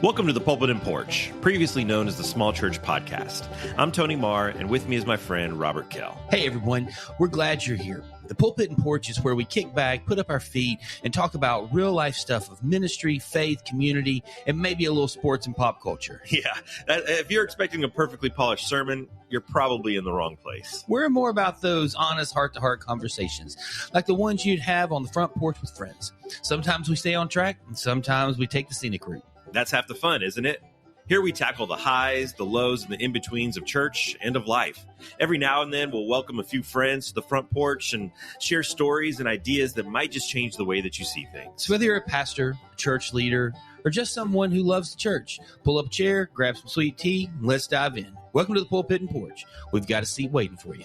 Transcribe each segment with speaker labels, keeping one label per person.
Speaker 1: Welcome to the Pulpit and Porch, previously known as the Small Church Podcast. I'm Tony Marr, and with me is my friend Robert Kell.
Speaker 2: Hey everyone, we're glad you're here. The Pulpit and Porch is where we kick back, put up our feet, and talk about real life stuff of ministry, faith, community, and maybe a little sports and pop culture.
Speaker 1: Yeah, if you're expecting a perfectly polished sermon, you're probably in the wrong place.
Speaker 2: We're more about those honest heart-to-heart conversations, like the ones you'd have on the front porch with friends. Sometimes we stay on track, and sometimes we take the scenic route.
Speaker 1: That's half the fun, isn't it? Here we tackle the highs, the lows, and the in-betweens of church and of life. Every now and then, we'll welcome a few friends to the front porch and share stories and ideas that might just change the way that you see things.
Speaker 2: So whether you're a pastor, a church leader, or just someone who loves the church, pull up a chair, grab some sweet tea, and let's dive in. Welcome to the Pulpit and Porch. We've got a seat waiting for you.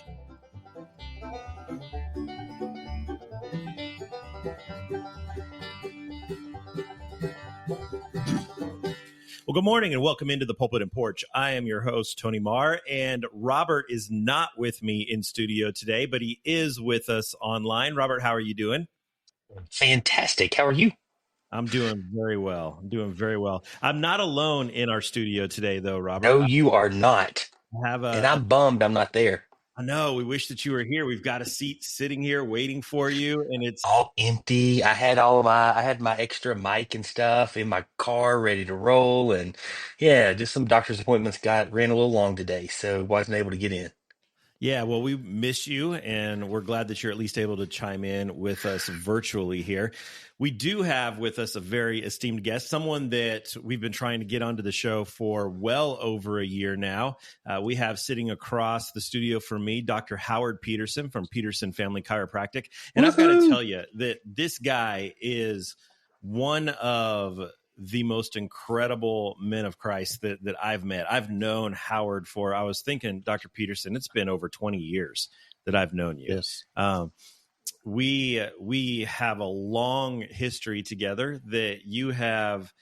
Speaker 1: Well, good morning and welcome into the Pulpit and Porch. I am your host, Tony Marr, and Robert is not with me in studio today, but he is with us online. Robert, how are you doing?
Speaker 3: Fantastic. How are you?
Speaker 1: I'm doing very well. I'm not alone in our studio today, though, Robert.
Speaker 3: No, you are not.
Speaker 1: And
Speaker 3: I'm bummed I'm not there.
Speaker 1: I know. We wish that you were here. We've got a seat sitting here waiting for you, and it's
Speaker 3: all empty. I had my extra mic and stuff in my car ready to roll, and yeah, just some doctor's appointments ran a little long today, so wasn't able to get in.
Speaker 1: Yeah, well, we miss you, and we're glad that you're at least able to chime in with us virtually here. We do have with us a very esteemed guest, someone that we've been trying to get onto the show for well over a year now. We have sitting across the studio from me, Dr. Howard Petersen from Petersen Family Chiropractic. And I've got to tell you that this guy is one of the most incredible men of Christ that I've met. I've known Howard I was thinking, Dr. Petersen, it's been over 20 years that I've known you.
Speaker 4: Yes.
Speaker 1: We have a long history together that you have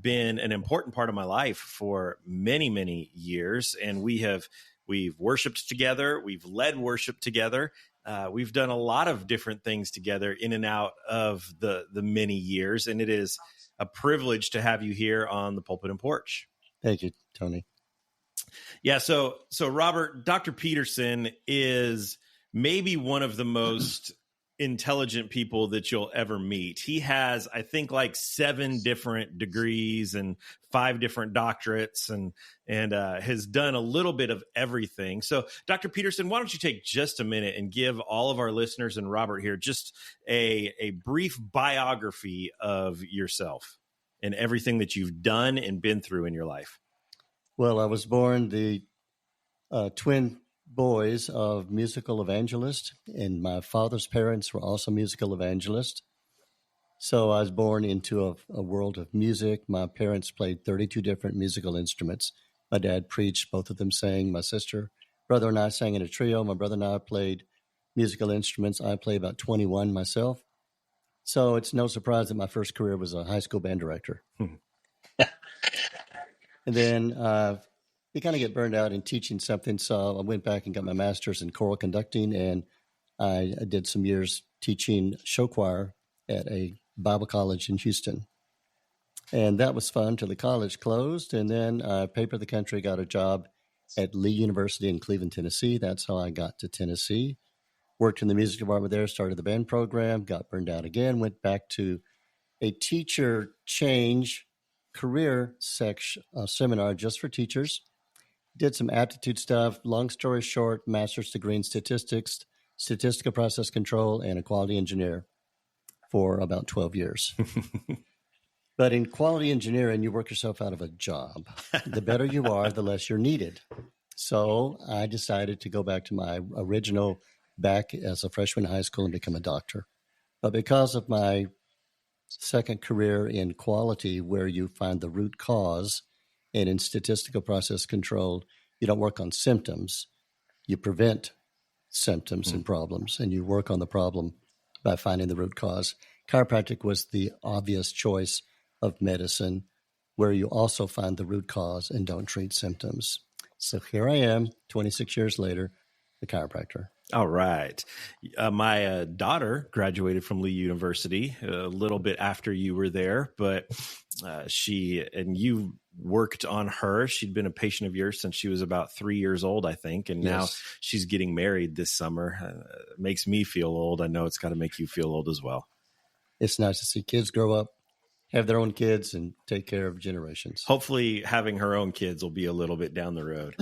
Speaker 1: been an important part of my life for many, many years. And we've worshiped together. We've led worship together. We've done a lot of different things together in and out of the many years. And it is a privilege to have you here on the Pulpit and Porch.
Speaker 4: Thank you, Tony.
Speaker 1: Yeah. So Robert, Dr. Petersen is maybe one of the most intelligent people that you'll ever meet. He has, I think, like 7 different degrees and 5 different doctorates and has done a little bit of everything. So Dr. Petersen, why don't you take just a minute and give all of our listeners and Robert here just a brief biography of yourself and everything that you've done and been through in your life.
Speaker 4: Well, I was born the twin boys of musical evangelists, and my father's parents were also musical evangelists. So I was born into a world of music. My parents played 32 different musical instruments. My dad preached, both of them sang. My brother and I sang in a trio. My brother and I played musical instruments. I played about 21 myself. So it's no surprise that my first career was a high school band director. And then you kind of get burned out in teaching something. So I went back and got my master's in choral conducting, and I did some years teaching show choir at a Bible college in Houston. And that was fun till the college closed. And then I papered the country, got a job at Lee University in Cleveland, Tennessee. That's how I got to Tennessee. Worked in the music department there, started the band program, got burned out again, went back to a teacher change career seminar just for teachers. Did some aptitude stuff. Long story short, master's degree in statistics, statistical process control, and a quality engineer for about 12 years. But in quality engineering, you work yourself out of a job. The better you are, the less you're needed. So I decided to go back to my original back as a freshman in high school and become a doctor. But because of my second career in quality, where you find the root cause, and in statistical process control, you don't work on symptoms. You prevent symptoms and problems, and you work on the problem by finding the root cause. Chiropractic was the obvious choice of medicine, where you also find the root cause and don't treat symptoms. So here I am, 26 years later, the chiropractor.
Speaker 1: All right. My daughter graduated from Lee University a little bit after you were there, but you worked on her. She'd been a patient of yours since she was about 3 years old, I think. And now
Speaker 4: Yes.
Speaker 1: she's getting married this summer. It makes me feel old. I know it's got to make you feel old as well.
Speaker 4: It's nice to see kids grow up, have their own kids, and take care of generations.
Speaker 1: Hopefully having her own kids will be a little bit down the road.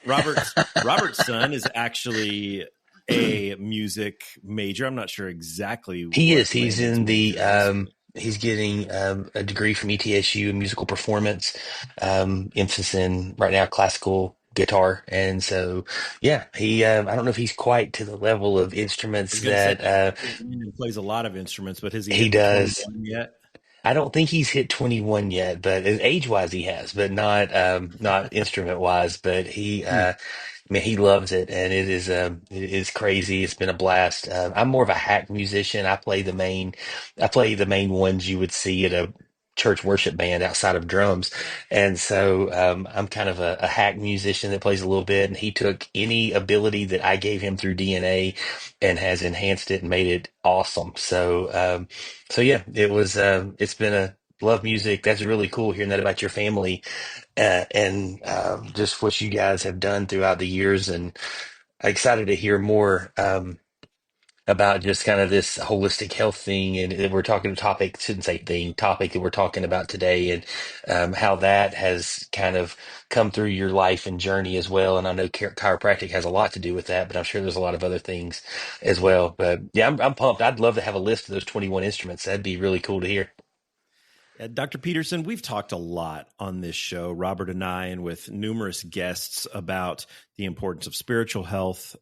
Speaker 1: Robert's son is actually a music major. I'm not sure exactly
Speaker 3: He
Speaker 1: what
Speaker 3: is. He's
Speaker 1: Landon's
Speaker 3: in the
Speaker 1: major is.
Speaker 3: he's getting a degree from ETSU in musical performance, emphasis in right now classical guitar. And so, yeah, he I don't know if he's quite to the level of
Speaker 1: I
Speaker 3: instruments
Speaker 1: was going to say,
Speaker 3: that
Speaker 1: Landon plays a lot of instruments, but has he
Speaker 3: he
Speaker 1: hit the
Speaker 3: does.
Speaker 1: 21 yet?
Speaker 3: I don't think he's hit 21 yet, but age wise he has, but not instrument wise. But he
Speaker 4: Hmm.
Speaker 3: man, he loves it, and it is crazy. It's been a blast. I'm more of a hack musician. I play the main ones you would see at a church worship band outside of drums, and so I'm kind of a hack musician that plays a little bit. And he took any ability that I gave him through DNA and has enhanced it and made it awesome. So yeah, it's been a love music. That's really cool hearing that about your family and just what you guys have done throughout the years. And excited to hear more about just kind of this holistic health thing. And we're talking topic, shouldn't say thing, topic that we're talking about today, and how that has kind of come through your life and journey as well. And I know chiropractic has a lot to do with that, but I'm sure there's a lot of other things as well. But yeah, I'm pumped. I'd love to have a list of those 21 instruments. That'd be really cool to hear.
Speaker 1: Dr. Petersen, we've talked a lot on this show, Robert and I, and with numerous guests about the importance of spiritual health,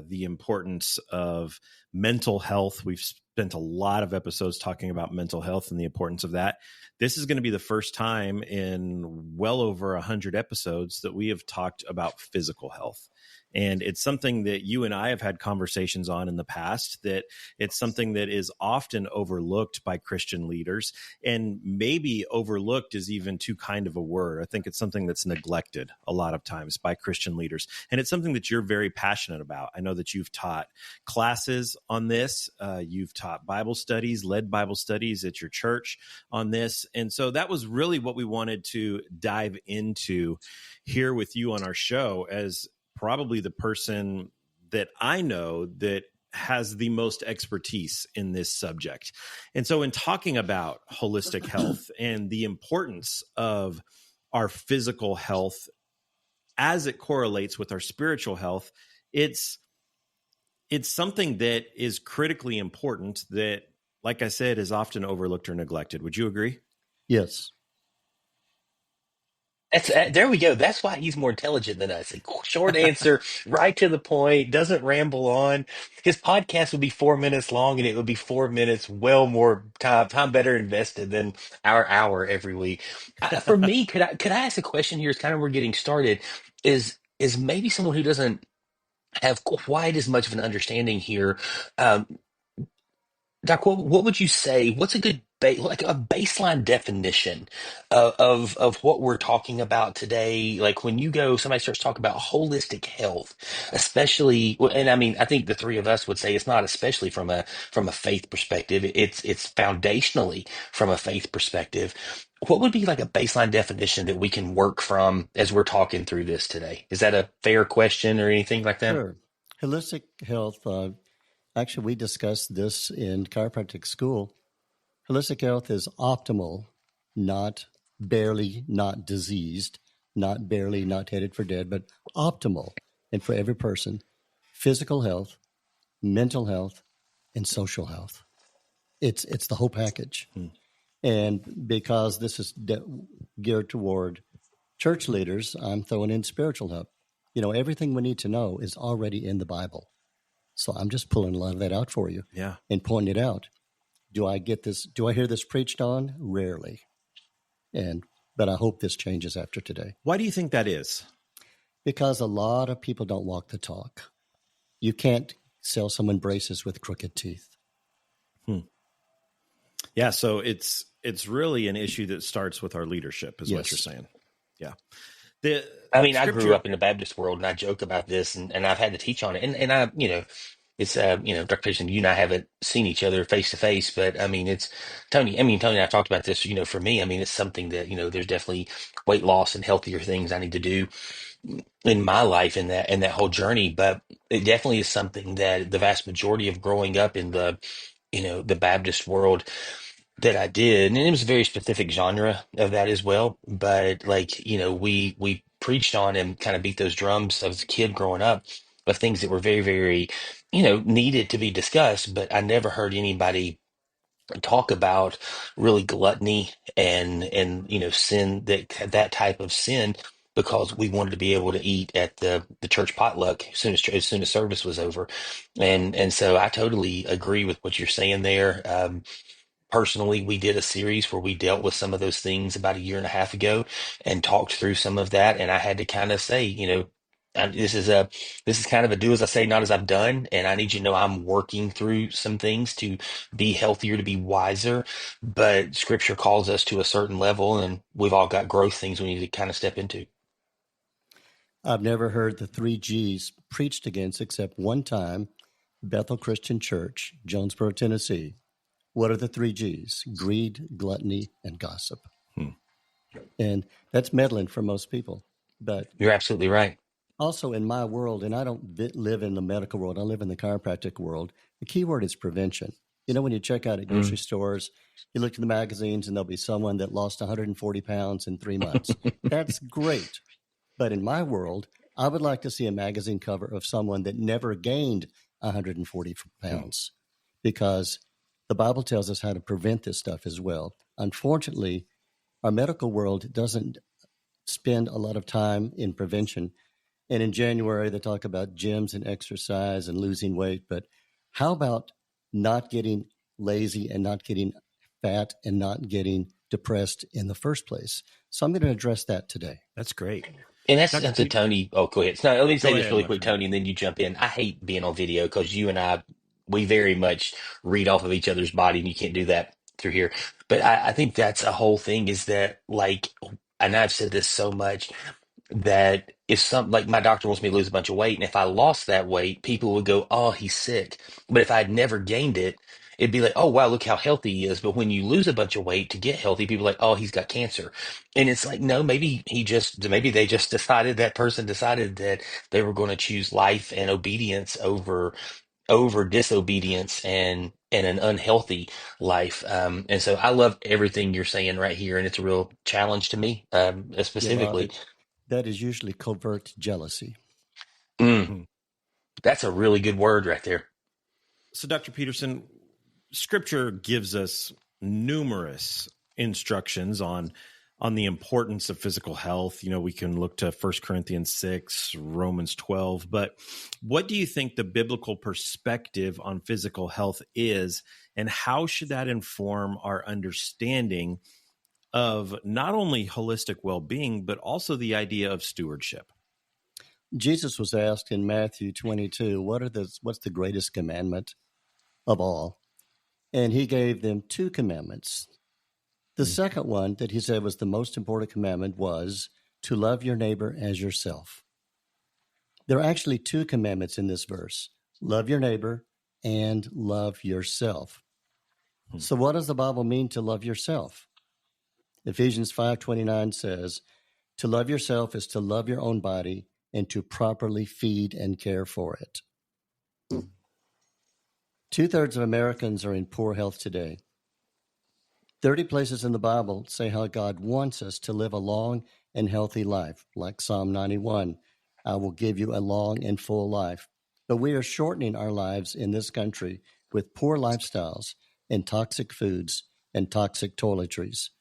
Speaker 1: the importance of mental health. We've spent a lot of episodes talking about mental health and the importance of that. This is going to be the first time in well over 100 episodes that we have talked about physical health. And it's something that you and I have had conversations on in the past, that it's something that is often overlooked by Christian leaders, and maybe overlooked is even too kind of a word. I think it's something that's neglected a lot of times by Christian leaders. And it's something that you're very passionate about. I know that you've taught classes on this. You've taught Bible studies, led Bible studies at your church on this. And so that was really what we wanted to dive into here with you on our show, as probably the person that I know that has the most expertise in this subject. And so in talking about holistic health and the importance of our physical health as it correlates with our spiritual health, it's something that is critically important that, like I said, is often overlooked or neglected. Would you agree?
Speaker 4: Yes.
Speaker 3: That's there we go. That's why he's more intelligent than us. A short answer, right to the point, doesn't ramble on. His podcast would be 4 minutes long, and it would be 4 minutes, well more time better invested than our hour every week. For me, could I ask a question here? It's kind of we're getting started. Is maybe someone who doesn't have quite as much of an understanding here. Um, Doc, what would you say? What's a good like a baseline definition of what we're talking about today? Like when you go, somebody starts talking about holistic health, especially, well, and I mean, I think the three of us would say it's not especially from a faith perspective. It's foundationally from a faith perspective. What would be like a baseline definition that we can work from as we're talking through this today? Is that a fair question or anything like that?
Speaker 4: Sure. Holistic health. Actually, we discussed this in chiropractic school. Holistic health is optimal, not barely, not diseased, not barely, not headed for dead, but optimal. And for every person, physical health, mental health, and social health. It's the whole package. And because this is geared toward church leaders, I'm throwing in spiritual health. Everything we need to know is already in the Bible. So I'm just pulling a lot of that out for you,
Speaker 1: Yeah.
Speaker 4: and pointing it out. Do I get this? Do I hear this preached on? Rarely. But I hope this changes after today,
Speaker 1: Why do you think that is?
Speaker 4: because a lot of people don't walk the talk. You can't sell someone braces with crooked teeth.
Speaker 1: Yeah, so it's really an issue that starts with our leadership, is what
Speaker 4: Yes.
Speaker 1: you're saying. Yeah. The
Speaker 3: I mean, I grew
Speaker 1: scripture.
Speaker 3: up in the Baptist world, and I joke about this, and I've had to teach on it. And I, it's Dr. Peterson, you and I haven't seen each other face to face, but I mean, it's Tony. I mean, Tony and I talked about this. For me, I mean, it's something that there's definitely weight loss and healthier things I need to do in my life in that whole journey. But it definitely is something that the vast majority of growing up in the Baptist world that I did, and it was a very specific genre of that as well. But like, we preached on and kind of beat those drums as a kid growing up of things that were very, very, needed to be discussed. But I never heard anybody talk about really gluttony and sin, that type of sin, because we wanted to be able to eat at the church potluck as soon as service was over. And so I totally agree with what you're saying there. Personally, we did a series where we dealt with some of those things about a year and a half ago and talked through some of that. And I had to kind of say, this is kind of a do as I say, not as I've done. And I need you to know I'm working through some things to be healthier, to be wiser. But Scripture calls us to a certain level, and we've all got growth things we need to kind of step into.
Speaker 4: I've never heard the 3 Gs preached against except one time, Bethel Christian Church, Jonesboro, Tennessee. What are the 3 Gs? Greed, gluttony, and gossip. And that's meddling for most people. But
Speaker 3: You're absolutely right.
Speaker 4: also in my world, and I don't live in the medical world, I live in the chiropractic world, the key word is prevention. When you check out at grocery stores, you look in the magazines and there'll be someone that lost 140 pounds in 3 months. That's great. But in my world, I would like to see a magazine cover of someone that never gained 140 pounds, because the Bible tells us how to prevent this stuff as well. Unfortunately, our medical world doesn't spend a lot of time in prevention. And in January, they talk about gyms and exercise and losing weight. But how about not getting lazy and not getting fat and not getting depressed in the first place? So I'm going to address that today.
Speaker 1: That's great.
Speaker 3: And that's
Speaker 1: Dr.
Speaker 3: that's a
Speaker 1: Pete-
Speaker 3: Tony. Oh, go ahead. No, let me say
Speaker 1: Go
Speaker 3: this
Speaker 1: ahead,
Speaker 3: really
Speaker 1: my
Speaker 3: quick,
Speaker 1: friend.
Speaker 3: Tony, and then you jump in. I hate being on video because you and I, we very much read off of each other's body, and you can't do that through here. But I think that's a whole thing is that, like, and I've said this so much, that if like my doctor wants me to lose a bunch of weight, and if I lost that weight, people would go, "Oh, he's sick." But if I'd never gained it, it'd be like, "Oh, wow, look how healthy he is." But when you lose a bunch of weight to get healthy, people are like, "Oh, he's got cancer." And it's like, no, maybe they just decided, that person decided that they were going to choose life and obedience over disobedience and an unhealthy life. And so I love everything you're saying right here, and it's a real challenge to me,
Speaker 4: Yeah, Bob,
Speaker 3: specifically.
Speaker 4: that is usually covert jealousy.
Speaker 3: Mm,
Speaker 1: Mhm.
Speaker 3: that's a really good word right there.
Speaker 1: So, Dr. Peterson, Scripture gives us numerous instructions on the importance of physical health. We can look to 1 Corinthians 6, Romans 12, but what do you think the biblical perspective on physical health is, and how should that inform our understanding of not only holistic well-being, but also the idea of stewardship?
Speaker 4: Jesus was asked in Matthew 22, what's the greatest commandment of all? And he gave them 2 commandments. The second one that he said was the most important commandment was to love your neighbor as yourself. There are actually 2 commandments in this verse: love your neighbor and love yourself. So what does the Bible mean to love yourself? Ephesians 5:29 says, to love yourself is to love your own body and to properly feed and care for it. 2/3 of Americans are in poor health today. 30 places in the Bible say how God wants us to live a long and healthy life, like Psalm 91, I will give you a long and full life. But we are shortening our lives in this country with poor lifestyles and toxic foods and toxic toiletries.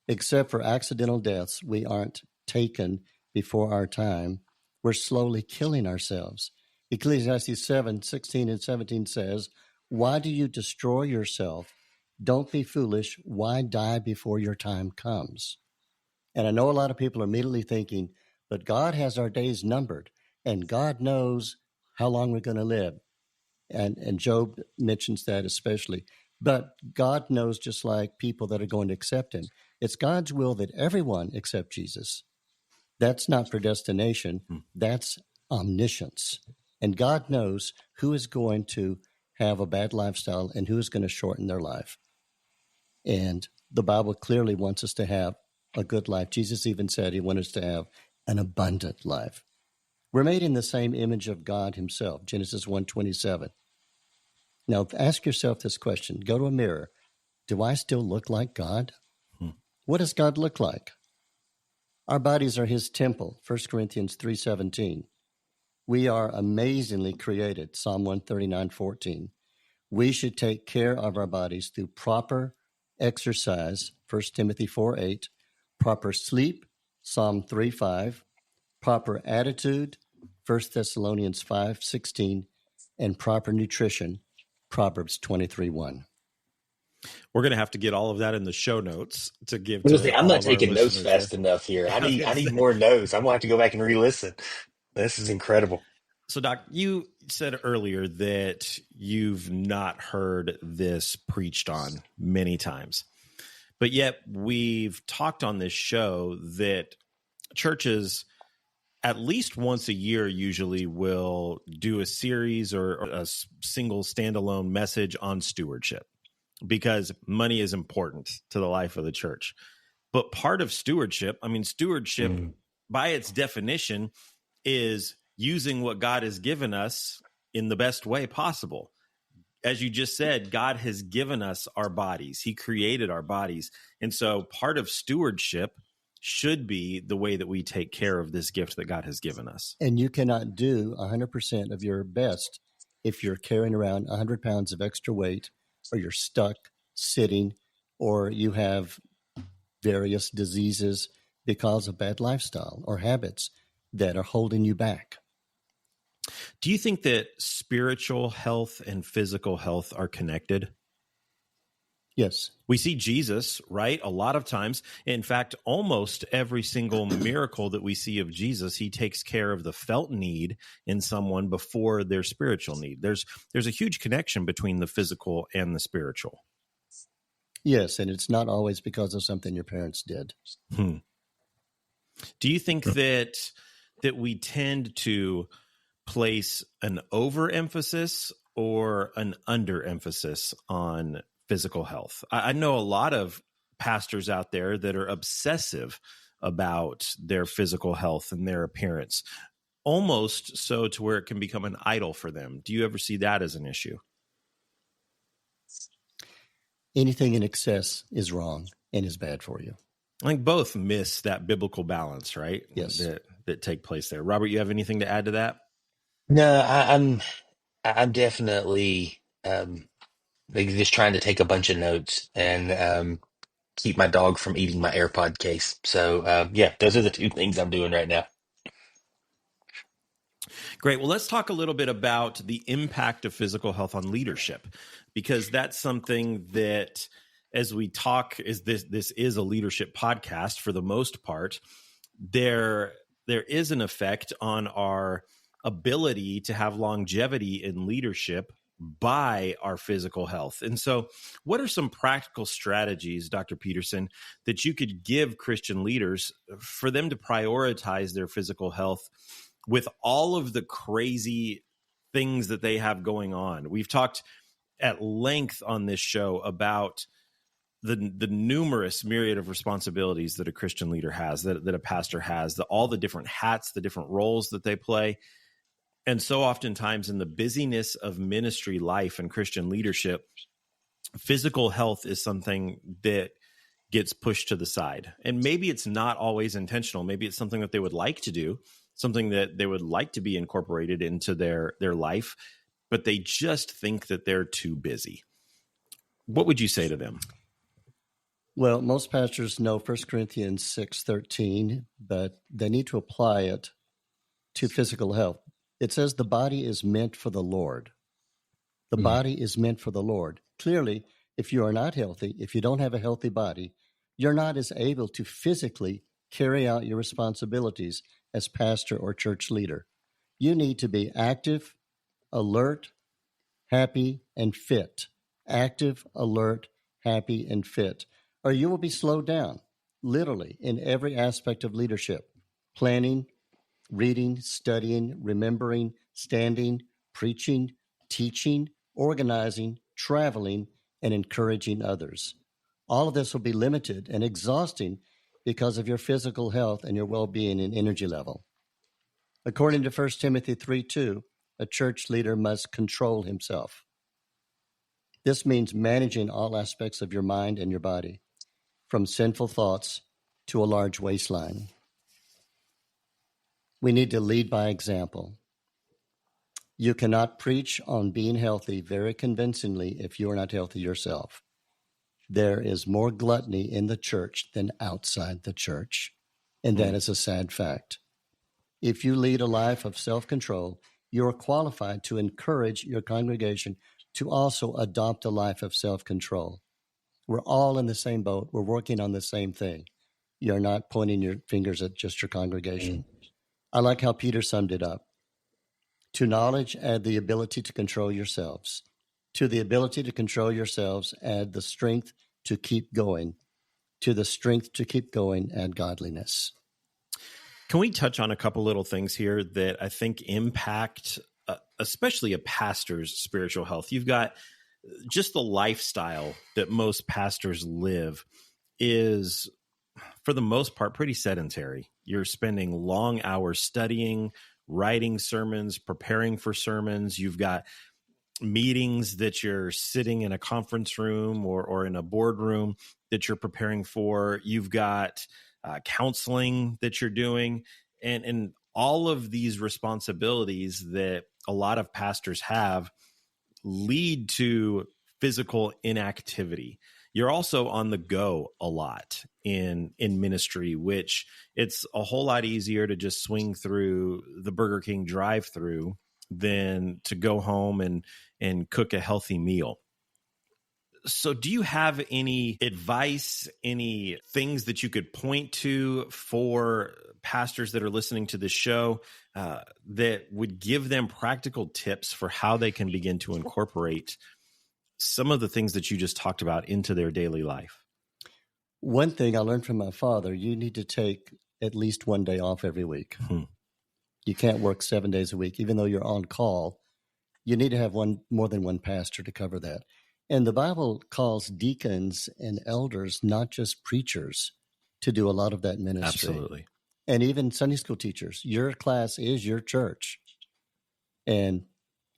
Speaker 4: Except for accidental deaths, we aren't taken before our time. We're slowly killing ourselves. Ecclesiastes 7:16 and 17 says, why do you destroy yourself? Don't be foolish. Why die before your time comes? And I know a lot of people are immediately thinking, but God has our days numbered, and God knows how long we're going to live. And Job mentions that especially. But God knows, just like people that are going to accept him. It's God's will that everyone accept Jesus. That's not predestination. That's omniscience. And God knows who is going to have a bad lifestyle and who is going to shorten their life. And the Bible clearly wants us to have a good life. Jesus even said he wants us to have an abundant life. We're made in the same image of God himself, Genesis 1:27. Now, ask yourself this question. Go to a mirror. Do I still look like God? What does God look like? Our bodies are his temple, 1 Corinthians 3:17. We are amazingly created, Psalm 139:14. We should take care of our bodies through proper exercise, 1 Timothy 4:8, proper sleep, Psalm 3:5, proper attitude, 1 Thessalonians 5:16, and proper nutrition, Proverbs 23:1.
Speaker 1: We're going to have to get all of that in the show notes to give
Speaker 3: I was
Speaker 1: to
Speaker 3: gonna say, I'm
Speaker 1: all
Speaker 3: not
Speaker 1: of our
Speaker 3: taking notes
Speaker 1: listeners
Speaker 3: fast
Speaker 1: here.
Speaker 3: enough here. I
Speaker 1: I was
Speaker 3: need
Speaker 1: gonna
Speaker 3: I need
Speaker 1: say.
Speaker 3: more notes. I'm gonna have to go back and re-listen. This is incredible.
Speaker 1: So, Doc, you said earlier that you've not heard this preached on many times, but yet we've talked on this show that churches at least once a year usually will do a series or a single standalone message on stewardship, because money is important to the life of the church. But part of stewardship, stewardship by its definition is using what God has given us in the best way possible. As you just said, God has given us our bodies. He created our bodies. And so part of stewardship should be the way that we take care of this gift that God has given us.
Speaker 4: And you cannot do 100% of your best if you're carrying around 100 pounds of extra weight, or you're stuck sitting, or you have various diseases because of bad lifestyle or habits that are holding you back.
Speaker 1: Do you think that spiritual health and physical health are connected?
Speaker 4: Yes.
Speaker 1: We see Jesus, right? A lot of times, in fact, almost every single miracle that we see of Jesus, he takes care of the felt need in someone before their spiritual need. There's a huge connection between the physical and the spiritual.
Speaker 4: Yes, and it's not always because of something your parents did.
Speaker 1: Do you think that we tend to place an overemphasis or an underemphasis on physical health? I know a lot of pastors out there that are obsessive about their physical health and their appearance, almost so to where it can become an idol for them. Do you ever see that as an issue?
Speaker 4: Anything in excess is wrong and is bad for you.
Speaker 1: I think both miss that biblical balance, right?
Speaker 4: Yes.
Speaker 1: That take place there. Robert, you have anything to add to that?
Speaker 3: No, I'm definitely like just trying to take a bunch of notes and keep my dog from eating my AirPod case. So yeah, those are the two things I'm doing right now.
Speaker 1: Great. Well, let's talk a little bit about the impact of physical health on leadership, because that's something that, as we talk, this is a leadership podcast for the most part. There is an effect on our ability to have longevity in leadership by our physical health. And so what are some practical strategies, Dr. Petersen, that you could give Christian leaders for them to prioritize their physical health with all of the crazy things that they have going on? We've talked at length on this show about the numerous myriad of responsibilities that a Christian leader has, that a pastor has, all the different hats, the different roles that they play. And so oftentimes in the busyness of ministry life and Christian leadership, physical health is something that gets pushed to the side. And maybe it's not always intentional. Maybe it's something that they would like to do, something that they would like to be incorporated into their life, but they just think that they're too busy. What would you say to them?
Speaker 4: Well, most pastors know 1 Corinthians 6:13, but they need to apply it to physical health. It says the body is meant for the Lord. The body is meant for the Lord. Clearly, if you are not healthy, if you don't have a healthy body, you're not as able to physically carry out your responsibilities as pastor or church leader. You need to be active, alert, happy, and fit. Active, alert, happy, and fit. Or you will be slowed down, literally, in every aspect of leadership. planning, reading, studying, remembering, standing, preaching, teaching, organizing, traveling, and encouraging others. All of this will be limited and exhausting because of your physical health and your well-being and energy level. According to 1 Timothy 3:2, a church leader must control himself. This means managing all aspects of your mind and your body, from sinful thoughts to a large waistline. We need to lead by example. You cannot preach on being healthy very convincingly if you are not healthy yourself. There is more gluttony in the church than outside the church, and that is a sad fact. If you lead a life of self-control, you are qualified to encourage your congregation to also adopt a life of self-control. We're all in the same boat. We're working on the same thing. You're not pointing your fingers at just your congregation. I like how Peter summed it up. To knowledge, add the ability to control yourselves. To the ability to control yourselves, add the strength to keep going. To the strength to keep going, add godliness.
Speaker 1: Can we touch on a couple little things here that I think impact, especially a pastor's spiritual health? You've got just the lifestyle that most pastors live is, for the most part, pretty sedentary. You're spending long hours studying, writing sermons, preparing for sermons. You've got meetings that you're sitting in a conference room or in a boardroom that you're preparing for. You've got counseling that you're doing, and all of these responsibilities that a lot of pastors have lead to physical inactivity. You're also on the go a lot in ministry, which it's a whole lot easier to just swing through the Burger King drive-through than to go home and cook a healthy meal. So do you have any advice, any things that you could point to for pastors that are listening to this show that would give them practical tips for how they can begin to incorporate some of the things that you just talked about into their daily life?
Speaker 4: One thing I learned from my father, you need to take at least one day off every week. You can't work 7 days a week, even though you're on call. You need to have more than one pastor to cover that. And the Bible calls deacons and elders, not just preachers, to do a lot of that ministry.
Speaker 1: Absolutely.
Speaker 4: And even Sunday school teachers. Your class is your church. And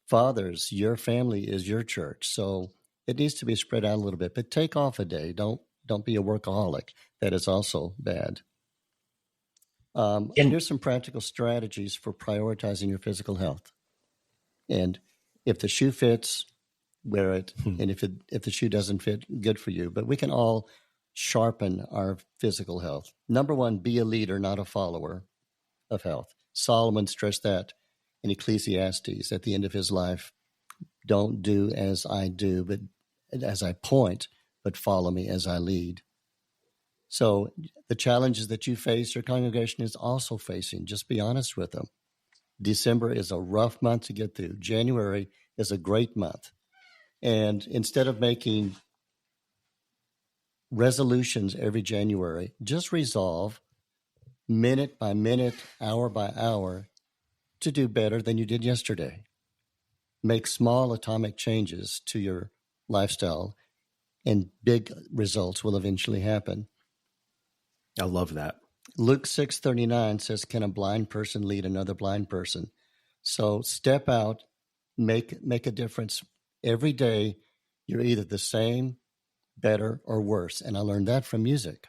Speaker 4: fathers, your family is your church. So it needs to be spread out a little bit. But take off a day. Don't be a workaholic. That is also bad. Here's some practical strategies for prioritizing your physical health. And if the shoe fits, wear it. And if the shoe doesn't fit, good for you. But we can all sharpen our physical health. Number one, be a leader, not a follower of health. Solomon stressed that in Ecclesiastes at the end of his life. Don't do as I do, but as I point, but follow me as I lead. So the challenges that you face, your congregation is also facing. Just be honest with them. December is a rough month to get through. January is a great month. And instead of making resolutions every January, just resolve minute by minute, hour by hour to do better than you did yesterday. Make small atomic changes to your lifestyle, and big results will eventually happen.
Speaker 1: I love that.
Speaker 4: Luke 6:39 says, can a blind person lead another blind person? So step out, make a difference. Every day, you're either the same, better, or worse. And I learned that from music.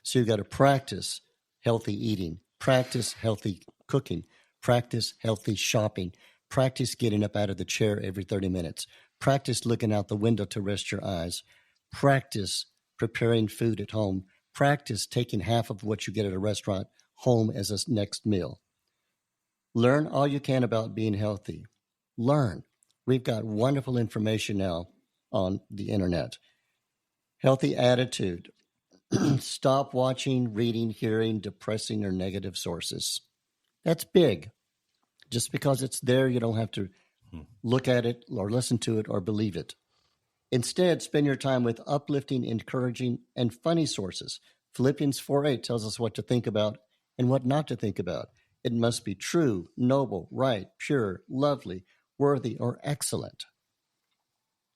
Speaker 4: So you've got to practice healthy eating, practice healthy cooking, practice healthy shopping, practice getting up out of the chair every 30 minutes, practice looking out the window to rest your eyes, practice preparing food at home, practice taking half of what you get at a restaurant home as a next meal. Learn all you can about being healthy. Learn. We've got wonderful information now on the internet. Healthy attitude. Stop watching, reading, hearing depressing or negative sources. That's big. Just because it's there, you don't have to look at it or listen to it or believe it. Instead, spend your time with uplifting, encouraging, and funny sources. Philippians 4:8 tells us what to think about and what not to think about. It must be true, noble, right, pure, lovely, worthy, or excellent.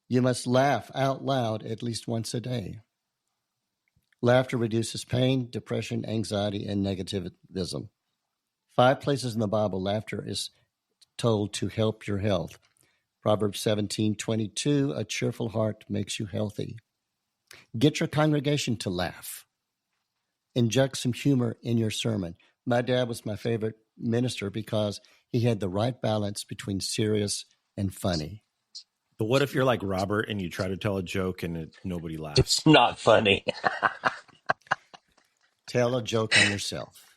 Speaker 4: You must laugh out loud at least once a day. Laughter reduces pain, depression, anxiety, and negativism. 5 places in the Bible, laughter is told to help your health. Proverbs 17:22, a cheerful heart makes you healthy. Get your congregation to laugh. Inject some humor in your sermon. My dad was my favorite minister because he had the right balance between serious and funny.
Speaker 1: But what if you're like Robert and you try to tell a joke and nobody laughs?
Speaker 3: It's not funny.
Speaker 4: Tell a joke on yourself,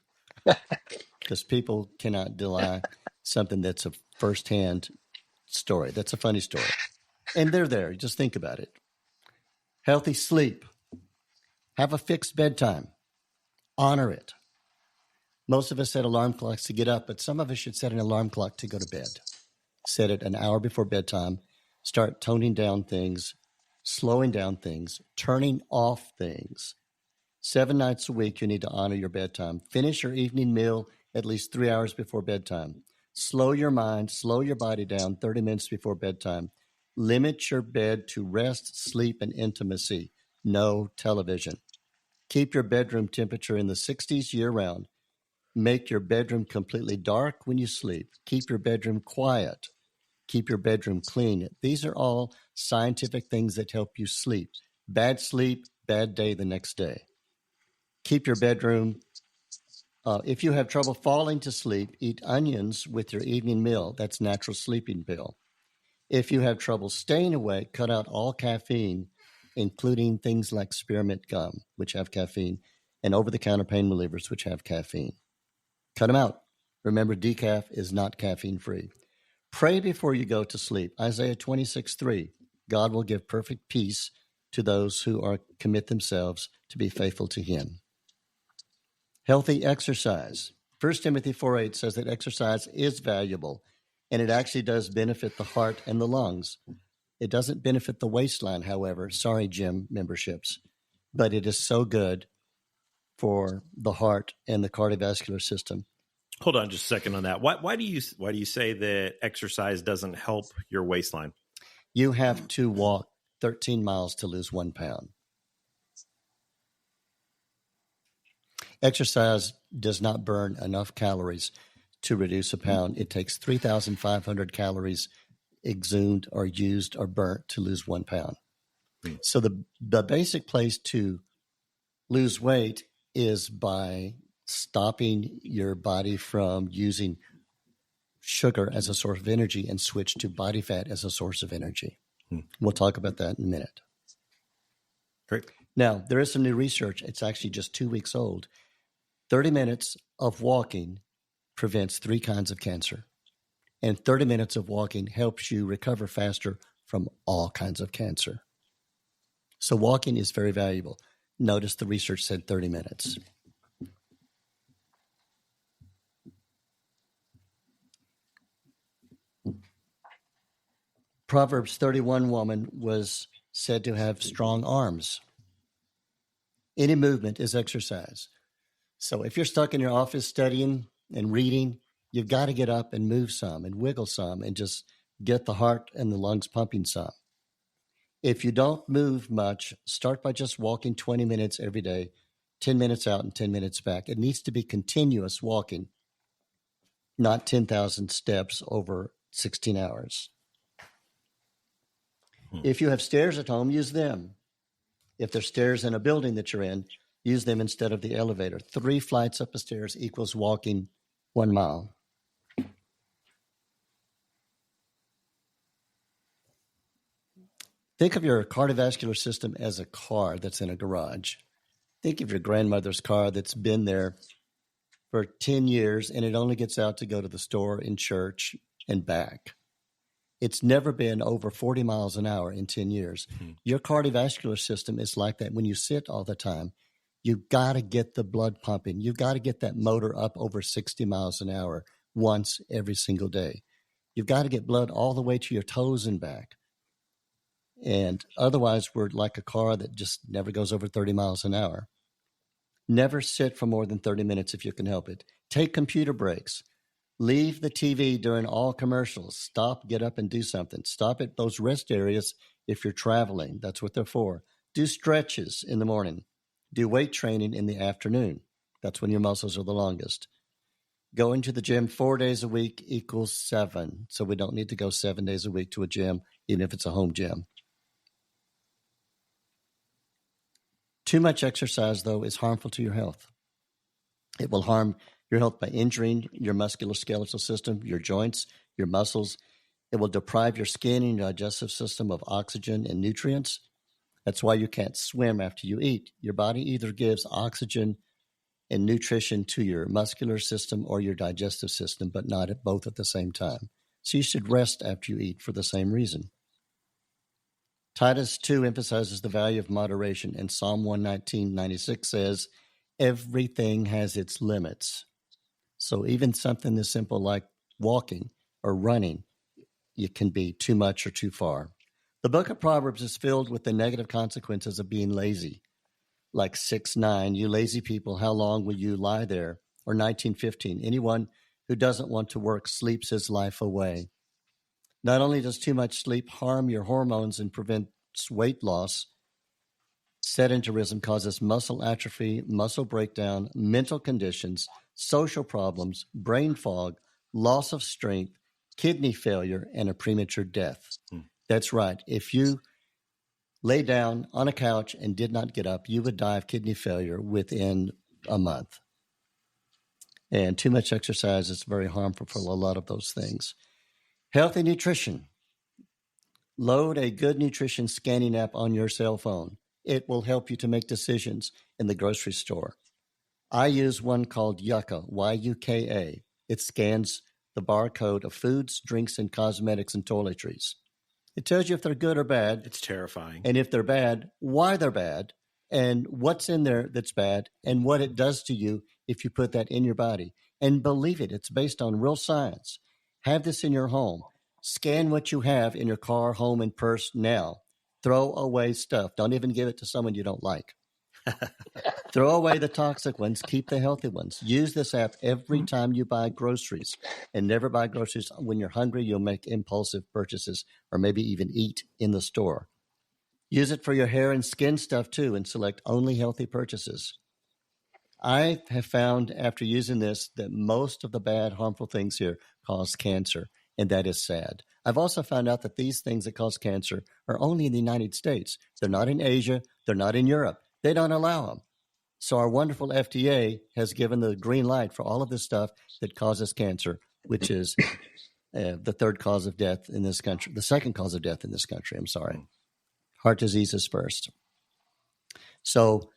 Speaker 4: because people cannot deny something that's a firsthand story. That's a funny story. And they're there. Just think about it. Healthy sleep. Have a fixed bedtime. Honor it. Most of us set alarm clocks to get up, but some of us should set an alarm clock to go to bed. Set it an hour before bedtime. Start toning down things, slowing down things, turning off things. 7 nights a week, you need to honor your bedtime. Finish your evening meal at least 3 hours before bedtime. Slow your mind, slow your body down 30 minutes before bedtime. Limit your bed to rest, sleep, and intimacy. No television. Keep your bedroom temperature in the 60s year-round. Make your bedroom completely dark when you sleep. Keep your bedroom quiet. Keep your bedroom clean. These are all scientific things that help you sleep. Bad sleep, bad day the next day. Keep your bedroom. If you have trouble falling to sleep, eat onions with your evening meal. That's natural sleeping pill. If you have trouble staying awake, cut out all caffeine, including things like spearmint gum, which have caffeine, and over-the-counter pain relievers, which have caffeine. Cut them out. Remember, decaf is not caffeine-free. Pray before you go to sleep. Isaiah 26:3. God will give perfect peace to those who commit themselves to be faithful to him. Healthy exercise. 1 Timothy 4:8 says that exercise is valuable, and it actually does benefit the heart and the lungs. It doesn't benefit the waistline, however. Sorry, gym memberships. But it is so good for the heart and the cardiovascular system.
Speaker 1: Hold on just a second on that. Why do you say that exercise doesn't help your waistline?
Speaker 4: You have to walk 13 miles to lose 1 pound. Exercise does not burn enough calories to reduce a pound. It takes 3,500 calories exhumed or used or burnt to lose 1 pound. So the basic place to lose weight is by stopping your body from using sugar as a source of energy and switch to body fat as a source of energy. We'll talk about that in a minute.
Speaker 1: Great.
Speaker 4: Now, there is some new research. It's actually just 2 weeks old. 30 minutes of walking prevents 3 kinds of cancer. And 30 minutes of walking helps you recover faster from all kinds of cancer. So walking is very valuable. Notice the research said 30 minutes. Proverbs 31 woman was said to have strong arms. Any movement is exercise. So if you're stuck in your office studying and reading, you've got to get up and move some and wiggle some and just get the heart and the lungs pumping some. If you don't move much, start by just walking 20 minutes every day, 10 minutes out and 10 minutes back. It needs to be continuous walking, not 10,000 steps over 16 hours. If you have stairs at home, use them. If there's stairs in a building that you're in, use them instead of the elevator. 3 flights up the stairs equals walking 1 mile. Think of your cardiovascular system as a car that's in a garage. Think of your grandmother's car that's been there for 10 years and it only gets out to go to the store and church and back. It's never been over 40 miles an hour in 10 years. Your cardiovascular system is like that. When you sit all the time, you've got to get the blood pumping. You've got to get that motor up over 60 miles an hour once every single day. You've got to get blood all the way to your toes and back. And otherwise, we're like a car that just never goes over 30 miles an hour. Never sit for more than 30 minutes if you can help it. Take computer breaks. Leave the TV during all commercials. Stop, get up, and do something. Stop at those rest areas if you're traveling. That's what they're for. Do stretches in the morning. Do weight training in the afternoon. That's when your muscles are the longest. Going to the gym 4 days a week equals 7. So we don't need to go 7 days a week to a gym, even if it's a home gym. Too much exercise, though, is harmful to your health. It will harm your health by injuring your musculoskeletal system, your joints, your muscles. It will deprive your skin and your digestive system of oxygen and nutrients. That's why you can't swim after you eat. Your body either gives oxygen and nutrition to your muscular system or your digestive system, but not at both at the same time. So you should rest after you eat for the same reason. Titus 2 emphasizes the value of moderation, and Psalm 119:96 says, everything has its limits. So even something as simple like walking or running, it can be too much or too far. The book of Proverbs is filled with the negative consequences of being lazy. Like 6:9, you lazy people, how long will you lie there? Or 19:15, anyone who doesn't want to work sleeps his life away. Not only does too much sleep harm your hormones and prevent weight loss, sedentarism causes muscle atrophy, muscle breakdown, mental conditions, social problems, brain fog, loss of strength, kidney failure, and a premature death. That's right. If you lay down on a couch and did not get up, you would die of kidney failure within a month. And too much exercise is very harmful for a lot of those things. Healthy nutrition. Load a good nutrition scanning app on your cell phone. It will help you to make decisions in the grocery store. I use one called Yuka, Y-U-K-A. It scans the barcode of foods, drinks, and cosmetics and toiletries. It tells you if they're good or bad.
Speaker 1: It's terrifying.
Speaker 4: And if they're bad, why they're bad, and what's in there that's bad, and what it does to you if you put that in your body. And believe it, it's based on real science. Have this in your home. Scan what you have in your car, home, and purse now. Throw away stuff. Don't even give it to someone you don't like. Throw away the toxic ones. Keep the healthy ones. Use this app every time you buy groceries, and never buy groceries when you're hungry. You'll make impulsive purchases or maybe even eat in the store. Use it for your hair and skin stuff too, and select only healthy purchases. I have found after using this that most of the bad, harmful things here cause cancer, and that is sad. I've also found out that these things that cause cancer are only in the United States. They're not in Asia. They're not in Europe. They don't allow them. So our wonderful FDA has given the green light for all of this stuff that causes cancer, which is the third cause of death in this country, the second cause of death in this country. I'm sorry. Heart disease is first. So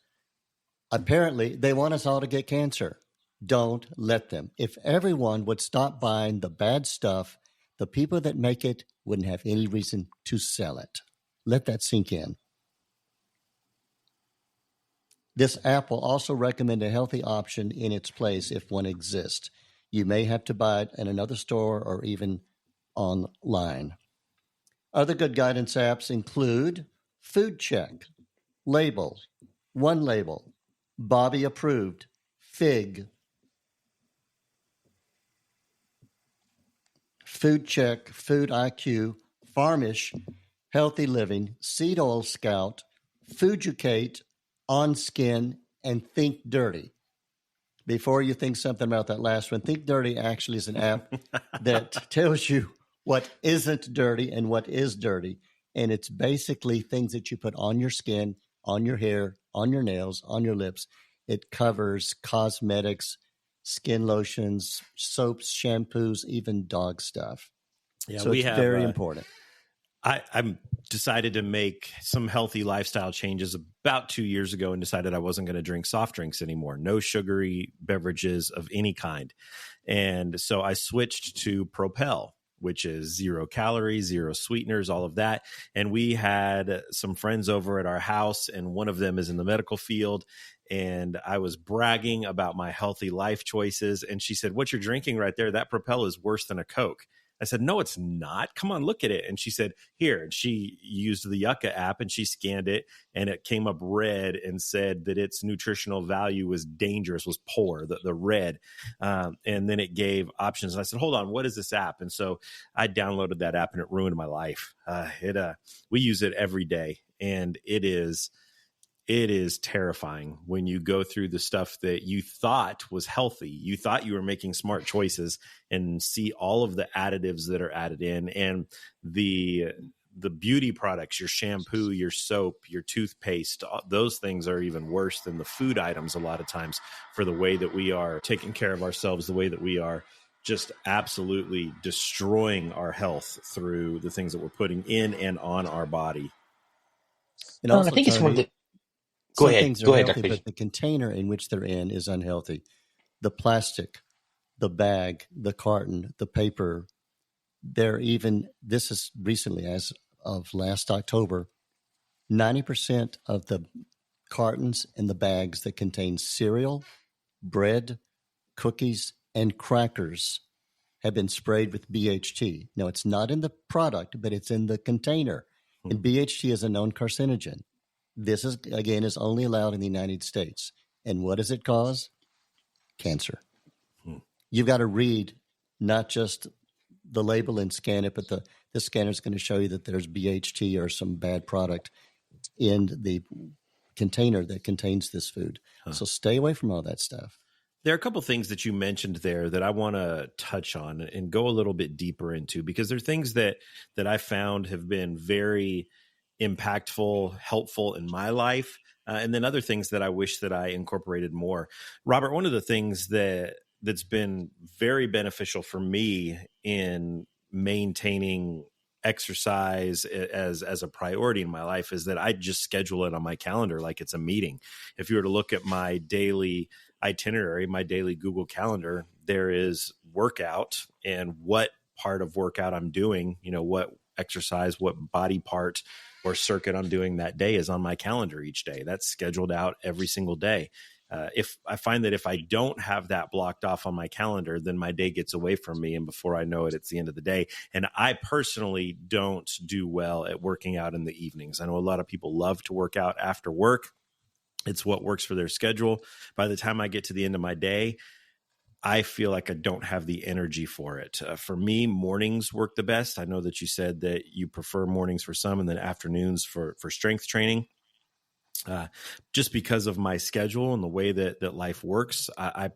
Speaker 4: apparently they want us all to get cancer. Don't let them. If everyone would stop buying the bad stuff, the people that make it wouldn't have any reason to sell it. Let that sink in. This app will also recommend a healthy option in its place if one exists. You may have to buy it in another store or even online. Other good guidance apps include Food Check, Label, One Label, Bobby Approved, Fig, Food Check, Food IQ, Farmish, Healthy Living, Seed Oil Scout, Fooducate, On Skin, and Think Dirty. Before you think something about that last one, Think Dirty actually is an app that tells you what isn't dirty and what is dirty. And it's basically things that you put on your skin, on your hair, on your nails, on your lips. It covers cosmetics, skin lotions, soaps, shampoos, even dog stuff.
Speaker 1: Yeah,
Speaker 4: so it's very important.
Speaker 1: I'm decided to make some healthy lifestyle changes about 2 years ago and decided I wasn't going to drink soft drinks anymore. No sugary beverages of any kind. And so I switched to Propel, which is 0 calories, 0 sweeteners, all of that. And we had some friends over at our house, and one of them is in the medical field. And I was bragging about my healthy life choices. And she said, "What you're drinking right there, that Propel is worse than a Coke." I said, no, it's not. Come on, look at it. And she said, here. And she used the Yucca app and she scanned it and it came up red and said that its nutritional value was dangerous, was poor, the red. And then it gave options. And I said, hold on, what is this app? And so I downloaded that app and it ruined my life. We use it every day, and it is terrifying when you go through the stuff that you thought was healthy. You thought you were making smart choices and see all of the additives that are added in, and the beauty products, your shampoo, your soap, your toothpaste, those things are even worse than the food items a lot of times, for the way that we are taking care of ourselves, the way that we are just absolutely destroying our health through the things that we're putting in and on our body.
Speaker 4: And
Speaker 3: Well,
Speaker 4: also,
Speaker 3: I think it's one of
Speaker 4: Tony,
Speaker 3: the. Go
Speaker 4: some
Speaker 3: ahead.
Speaker 4: things
Speaker 3: Go
Speaker 4: are
Speaker 3: ahead,
Speaker 4: healthy,
Speaker 3: Dr.
Speaker 4: but the container in which they're in is unhealthy. The plastic, the bag, the carton, the paper. This is recently, as of last October, 90% of the cartons and the bags that contain cereal, bread, cookies, and crackers have been sprayed with BHT. Now, it's not in the product, but it's in the container. And BHT is a known carcinogen. This is only allowed in the United States. And what does it cause? Cancer. You've got to read not just the label and scan it, but the scanner is going to show you that there's BHT or some bad product in the container that contains this food. So stay away from all that stuff.
Speaker 1: There are a couple things that you mentioned there that I want to touch on and go a little bit deeper into, because they're things that I found have been very impactful, helpful in my life, and then other things that I wish that I incorporated more. Robert, one of the things that's been very beneficial for me in maintaining exercise as a priority in my life is that I just schedule it on my calendar like it's a meeting. If you were to look at my daily itinerary, my daily Google Calendar, there is workout and what part of workout I'm doing, what exercise, what body part or circuit I'm doing that day is on my calendar each day. That's scheduled out every single day. If I find that if I don't have that blocked off on my calendar, then my day gets away from me. And before I know it, it's the end of the day. And I personally don't do well at working out in the evenings. I know a lot of people love to work out after work. It's what works for their schedule. By the time I get to the end of my day, I feel like I don't have the energy for it. For me, mornings work the best. I know that you said that you prefer mornings for some and then afternoons for strength training. Just because of my schedule and the way that life works, I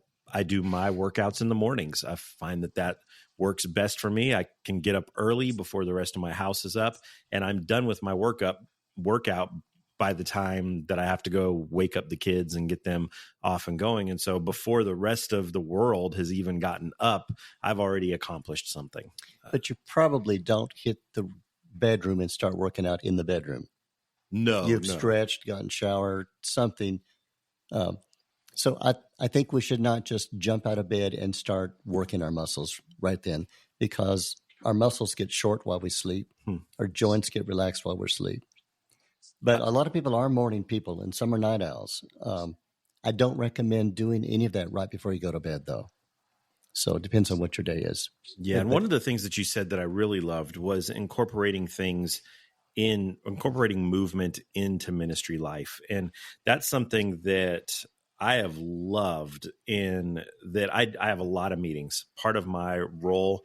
Speaker 1: do my workouts in the mornings. I find that works best for me. I can get up early before the rest of my house is up, and I'm done with my workout by the time that I have to go wake up the kids and get them off and going. And so before the rest of the world has even gotten up, I've already accomplished something.
Speaker 4: But you probably don't hit the bedroom and start working out in the bedroom. You've stretched, gotten showered, something. So I think we should not just jump out of bed and start working our muscles right then, because our muscles get short while we sleep. Our joints get relaxed while we're asleep. But a lot of people are morning people, and some are night owls. I don't recommend doing any of that right before you go to bed, though. So it depends on what your day is.
Speaker 1: Yeah, and one of the things that you said that I really loved was incorporating movement into ministry life. And that's something that I have loved in that I have a lot of meetings. Part of my role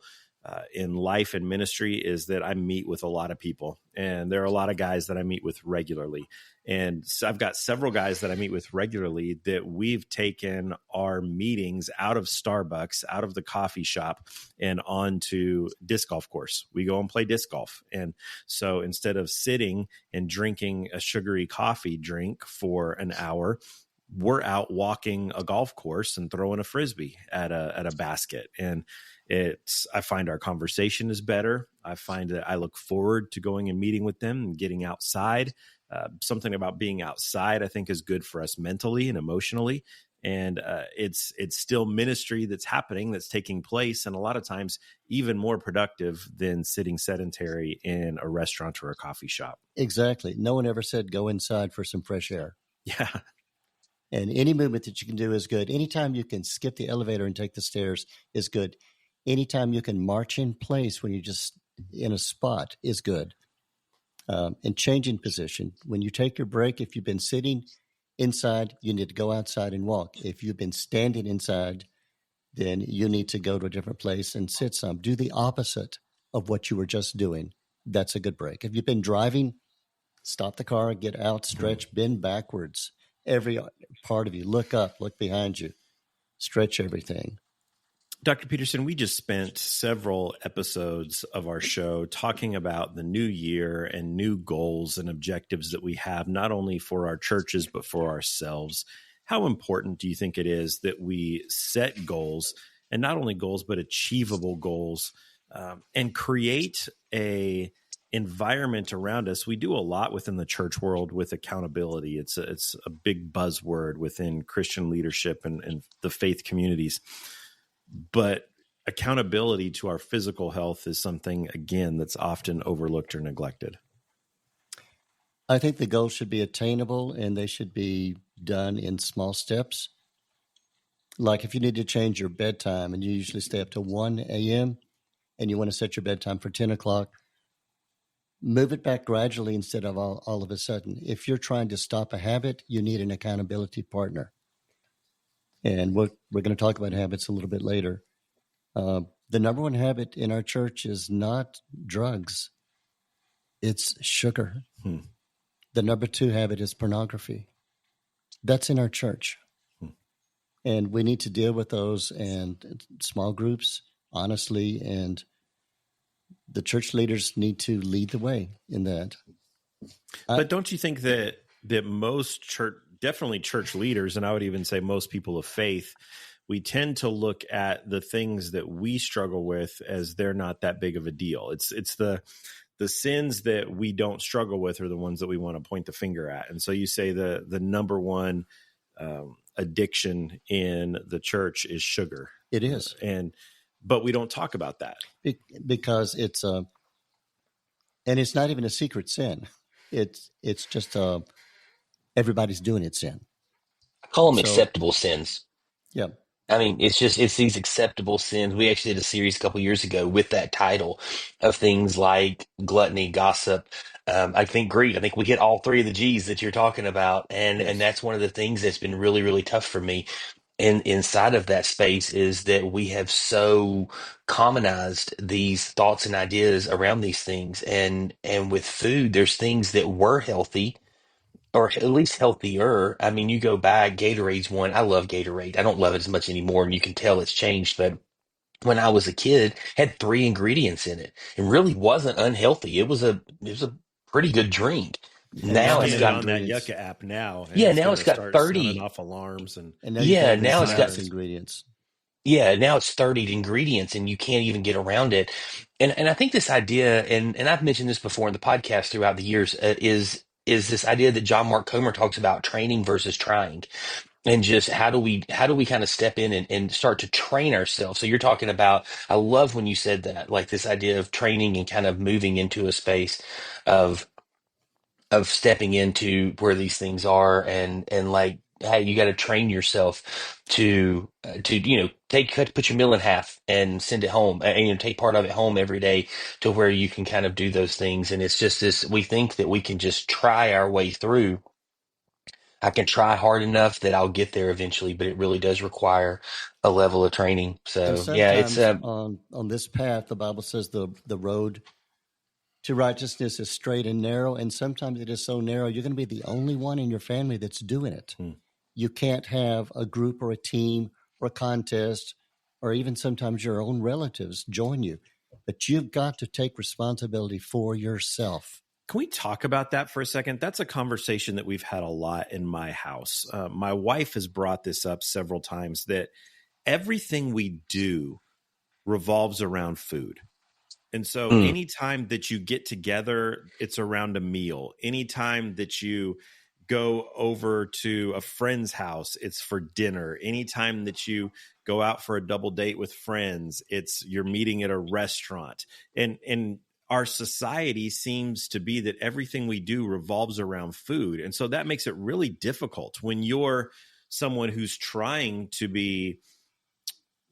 Speaker 1: in life and ministry is that I meet with a lot of people, and there are a lot of guys that I meet with regularly. And so I've got several guys that I meet with regularly that we've taken our meetings out of Starbucks, out of the coffee shop, and onto disc golf course. We go and play disc golf. And so instead of sitting and drinking a sugary coffee drink for an hour, we're out walking a golf course and throwing a Frisbee at a basket. And I find our conversation is better. I find that I look forward to going and meeting with them and getting outside. Something about being outside, I think, is good for us mentally and emotionally. And it's still ministry that's happening, that's taking place, and a lot of times even more productive than sitting sedentary in a restaurant or a coffee shop.
Speaker 4: Exactly. No one ever said go inside for some fresh air.
Speaker 1: Yeah.
Speaker 4: And any movement that you can do is good. Anytime you can skip the elevator and take the stairs is good. anytime you can march in place when you're just in a spot is good. And changing position. When you take your break, if you've been sitting inside, you need to go outside and walk. If you've been standing inside, then you need to go to a different place and sit some. Do the opposite of what you were just doing. That's a good break. If you've been driving, stop the car, get out, stretch, bend backwards. Every part of you, look up, look behind you, stretch everything.
Speaker 1: Dr. Petersen, we just spent several episodes of our show talking about the new year and new goals and objectives that we have, not only for our churches, but for ourselves. How important do you think it is that we set goals, and not only goals, but achievable goals, and create a environment around us? We do a lot within the church world with accountability. It's a big buzzword within Christian leadership and the faith communities. But accountability to our physical health is something, again, that's often overlooked or neglected.
Speaker 4: I think the goals should be attainable and they should be done in small steps. Like if you need to change your bedtime and you usually stay up to 1 a.m. and you want to set your bedtime for 10 o'clock, move it back gradually instead of all of a sudden. If you're trying to stop a habit, you need an accountability partner. And we're going to talk about habits a little bit later. The number one habit in our church is not drugs. It's sugar. The number two habit is pornography. That's in our church. And we need to deal with those and small groups, honestly, and the church leaders need to lead the way in that.
Speaker 1: But don't you think that most church, definitely church leaders, and I would even say most people of faith, we tend to look at the things that we struggle with as they're not that big of a deal. It's the sins that we don't struggle with are the ones that we want to point the finger at. And so you say the number one addiction in the church is sugar.
Speaker 4: It is.
Speaker 1: But we don't talk about that.
Speaker 4: Because it's and it's not even a secret sin. It's just everybody's doing it sin.
Speaker 3: I call them acceptable sins.
Speaker 4: Yeah.
Speaker 3: I mean, it's these acceptable sins. We actually did a series a couple years ago with that title of things like gluttony, gossip. I think greed. I think we hit all three of the G's that you're talking about. And that's one of the things that's been really, really tough for me. And inside of that space is that we have so commonized these thoughts and ideas around these things. And with food, there's things that were healthy, or at least healthier. I mean, you go back, Gatorade's one. I love Gatorade. I don't love it as much anymore, and you can tell it's changed. But when I was a kid, had 3 ingredients in it, and really wasn't unhealthy. It was a pretty good drink. Now it's got
Speaker 1: on that Yucca app now.
Speaker 3: Yeah, now it's got 30
Speaker 1: off alarms and
Speaker 4: now
Speaker 3: it's got
Speaker 4: ingredients.
Speaker 3: Yeah, now it's 30 ingredients and you can't even get around it. And I think this idea, and I've mentioned this before in the podcast throughout the years, is this idea that John Mark Comer talks about training versus trying. And just how do we kind of step in and start to train ourselves? So you're talking about, I love when you said that, like this idea of training and kind of moving into a space of stepping into where these things are, and like, hey, you got to train yourself to put your meal in half and send it home, and take part of it home every day, to where you can kind of do those things. And it's just this, we think that we can just try our way through. I can try hard enough that I'll get there eventually, but it really does require a level of training. So yeah, it's
Speaker 4: on this path, the Bible says the road to righteousness is straight and narrow, and sometimes it is so narrow you're going to be the only one in your family that's doing it. You can't have a group or a team or a contest, or even sometimes your own relatives join you, but you've got to take responsibility for yourself.
Speaker 1: Can we talk about that for a second? That's a conversation that we've had a lot in my house. My wife has brought this up several times, that everything we do revolves around food. And so anytime that you get together, it's around a meal. Anytime that you go over to a friend's house, it's for dinner. Anytime that you go out for a double date with friends, you're meeting at a restaurant. And our society seems to be that everything we do revolves around food. And so that makes it really difficult when you're someone who's trying to be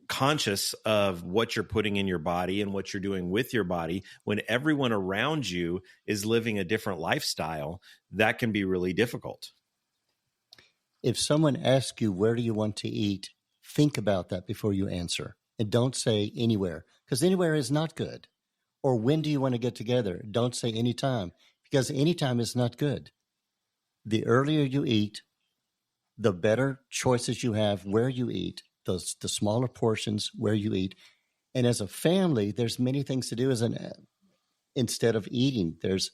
Speaker 1: conscious of what you're putting in your body and what you're doing with your body, when everyone around you is living a different lifestyle, that can be really difficult.
Speaker 4: If someone asks you, where do you want to eat? Think about that before you answer. And don't say anywhere, because anywhere is not good. Or when do you want to get together? Don't say anytime, because anytime is not good. The earlier you eat, the better choices you have where you eat, the smaller portions where you eat. And as a family, there's many things to do instead of eating. There's